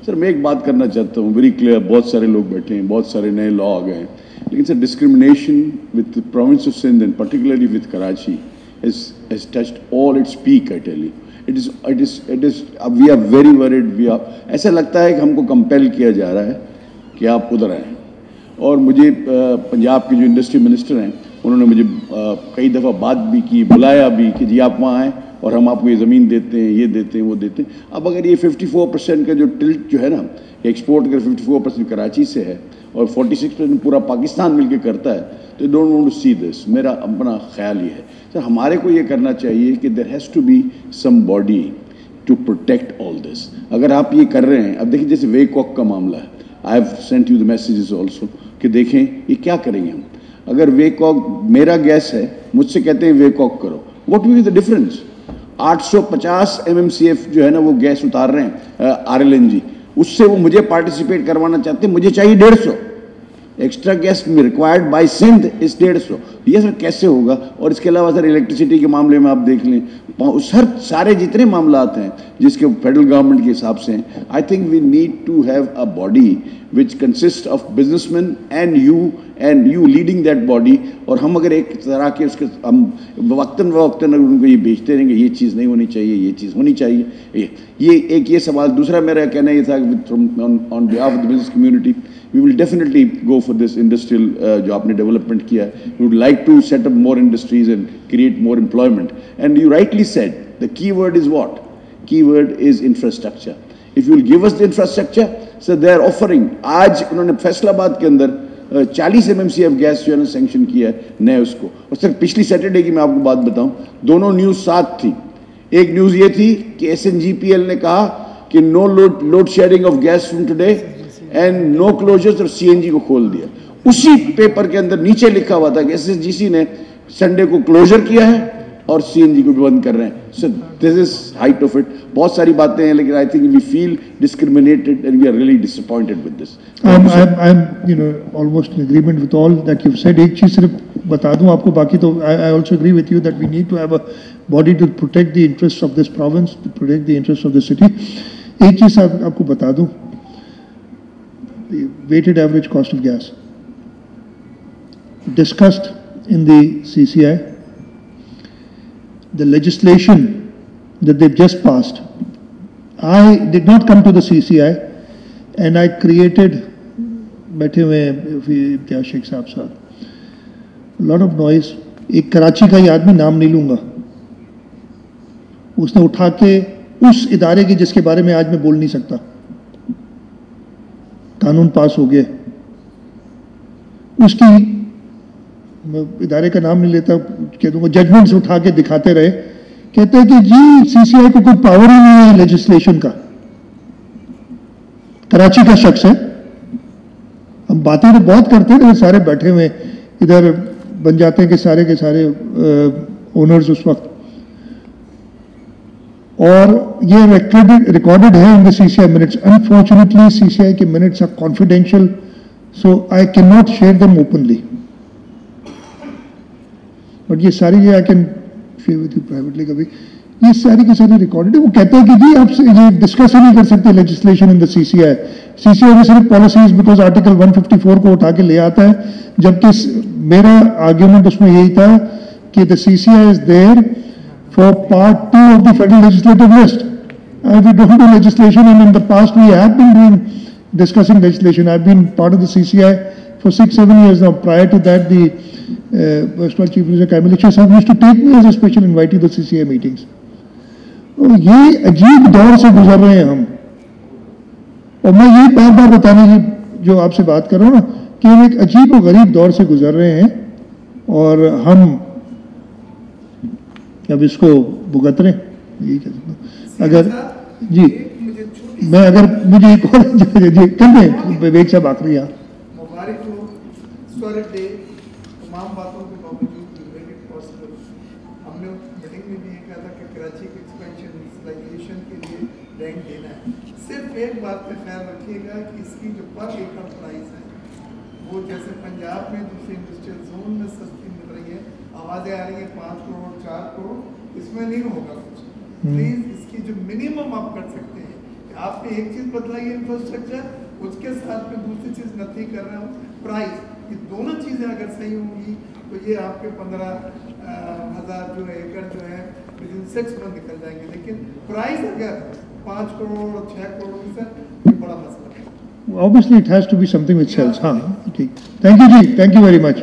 سر میں ایک بات کرنا چاہتا ہوں ویری کلیئر, بہت سارے لوگ بیٹھے ہیں, بہت سارے نئے لا آ گئے ہیں. लेकिन sir discrimination with the province of Sindh and particularly with Karachi has touched all its peak, I tell you. It is we are very worried. ऐसा लगता है कि हमको कंपेल किया जा रहा है कि आप उधर आएँ. और मुझे पंजाब के जो इंडस्ट्री मिनिस्टर हैं उन्होंने मुझे कई दफ़ा बात भी की, बुलाया भी कि जी आप वहाँ आएँ और हम आपको ये ज़मीन देते हैं, ये देते हैं, वो देते हैं. अब अगर ये 54% का जो टिल्ट जो है ना, एक्सपोर्ट का 54% कराची से है और 46% पूरा पाकिस्तान मिलकर करता है, तो don't want to see this. मेरा अपना ख्याल ये है सर, हमारे को ये करना चाहिए कि there has to be some body to protect all this. अगर आप ये कर रहे हैं, अब देखिए जैसे वेकॉक का मामला है, I have sent you the messages also कि देखें ये क्या करेंगे हम. अगर वेकॉक मेरा गैस है, मुझसे कहते हैं वेकॉक करो, what will be the difference. 850 MMCF जो है ना वो गैस उतार रहे हैं RLNG, उससे वो मुझे पार्टिसिपेट करवाना चाहते हैं, मुझे चाहिए 150. Extra gas required by Sindh is 150. ये सर कैसे होगा. और इसके अलावा सर इलेक्ट्रिसिटी के मामले में आप देख लें, सारे जितने मामला हैं जिसके फेडरल गवर्नमेंट के हिसाब से हैं, I think we need to have a body which consist of businessman and you leading that body. और हम अगर एक तरह के उसके हम वक्तन अगर उनको ये बेचते रहेंगे, ये चीज़ नहीं होनी चाहिए, ये चीज़ होनी चाहिए, ये एक ये सवाल. दूसरा मेरा कहना ये था on behalf of the business community, we will definitely go for this industrial जो आपने development किया है. We would like to set up more industries and create more employment. And you rightly said, the key word is what? Key word is infrastructure. If you will give us the infrastructure, so they are offering. आज उन्होंने फैसलाबाद के अंदर 40 MMCF gas जो है ना sanction किया है नए उसको. और सर पिछली सैटरडे की मैं आपको बात बताऊं, दोनों न्यूज़ साथ थी. एक न्यूज़ ये थी कि SNGPL ने कहा कि no load sharing of gas from today and no closures, और CNG को खोल दिया. उसी पेपर के अंदर नीचे लिखा हुआ था कि SSGC ने संडे को क्लोजर किया है और CNG को भी बंद कर रहे हैं. So this is height of it. बहुत सारी बातें हैं, लेकिन I think we feel discriminated and we are really disappointed with this. I am almost in agreement with all that you said. एक चीज सिर्फ बता दूं आपको, बाकी तो I also agree with you that we need to have a body to protect the interest of this province, to protect the interest of the city. एक चीज आपको बता दूं, the weighted average cost of gas discussed in the CCI, the legislation that they've just passed. I did not come to the CCI and I created, बैठे हुए इम्तियाज शेख साहब साहब, lot of noise. एक कराची का ही आदमी, नाम नहीं लूंगा, उसने उठा के उस इदारे की जिसके बारे में आज मैं बोल नहीं सकता, कानून पास हो गया, उसकी इदारे का नाम नहीं लेता, कह दूंगा, जजमेंट्स उठा के दिखाते रहे. कहते हैं कि जी CCI को कोई पावर ही नहीं है लेजिस्लेशन का. कराची का शख्स है. हम बातें तो बहुत करते हैं, सारे बैठे हुए इधर बन जाते हैं कि सारे के सारे ओनर्स उस वक्त. और ये रिकॉर्डेड है in the CCI minutes. Unfortunately, CCI के minutes are confidential, so I cannot share them openly. But ये सारी ये I can share with you privately कभी. ये सारी की सारी रिकॉर्डेड है. वो कहते हैं कि जी आप ये डिस्कस ही नहीं कर सकते legislation in the CCI. CCI में सिर्फ पॉलिसीज बिकॉज आर्टिकल 154 को उठा के ले आता है, जबकि मेरा आर्ग्यूमेंट उसमें यही था कि the CCI is there for part 2 of the federal legislative list. We don't do legislation, and in the past we have been discussing legislation. I've been part of the CCI for 6-7 years now. Prior to that, the First Chief Minister Kamil Sahab used to take me as a special invitee to the CCI meetings. ये अजीब दौर से गुजर रहे हैं हम, और मैं ये बार बार बताने की जो आपसे बात कर रहा हूँ ना, कि हम एक अजीब और गरीब दौर से गुजर रहे हैं, और हम अब इसको भुगत रहे हैं. यही कह सकता हूँ. अगर जी मैं अगर मुझे एक और जी कर दें विवेक साहब आखिरी. यहाँ मुबारक हो, हिस्टोरिक डे. तमाम बातों के बावजूद मेक इट पॉसिबल. हमने मीटिंग में भी ये कहा था कि कराची के एक्सपेंशन इंडस्ट्रियलाइजेशन के लिए लैंड देना है. सिर्फ एक बात का ख्याल रखिएगा कि इसकी जो पर एकड़ प्राइस है वो जैसे पंजाब में दूसरे इंडस्ट्रियल जोन में सस्ती मिल रही है, आवाज़ें आ रही हैं 5 करोड़ 4 करोड़, इसमें नहीं होगा कुछ. प्लीज़ इसकी जो मिनिमम आप कर सकते हैं, आपने एक चीज़ बदलाई है इंफ्रास्ट्रक्चर, उसके साथ में दूसरी चीज़ नथी कर रहा हूँ प्राइस. ये दोनों चीज़ें अगर सही होंगी तो ये आपके 15,000 जो एकड़ जो है विद इन 6 मंथ निकल जाएंगे, लेकिन प्राइस अगर 5 करोड़ 6 करोड़ की सर ये बड़ा मसला है. Obviously it has to be something which sells. हाँ, ठीक. Thank you ji, thank you very much.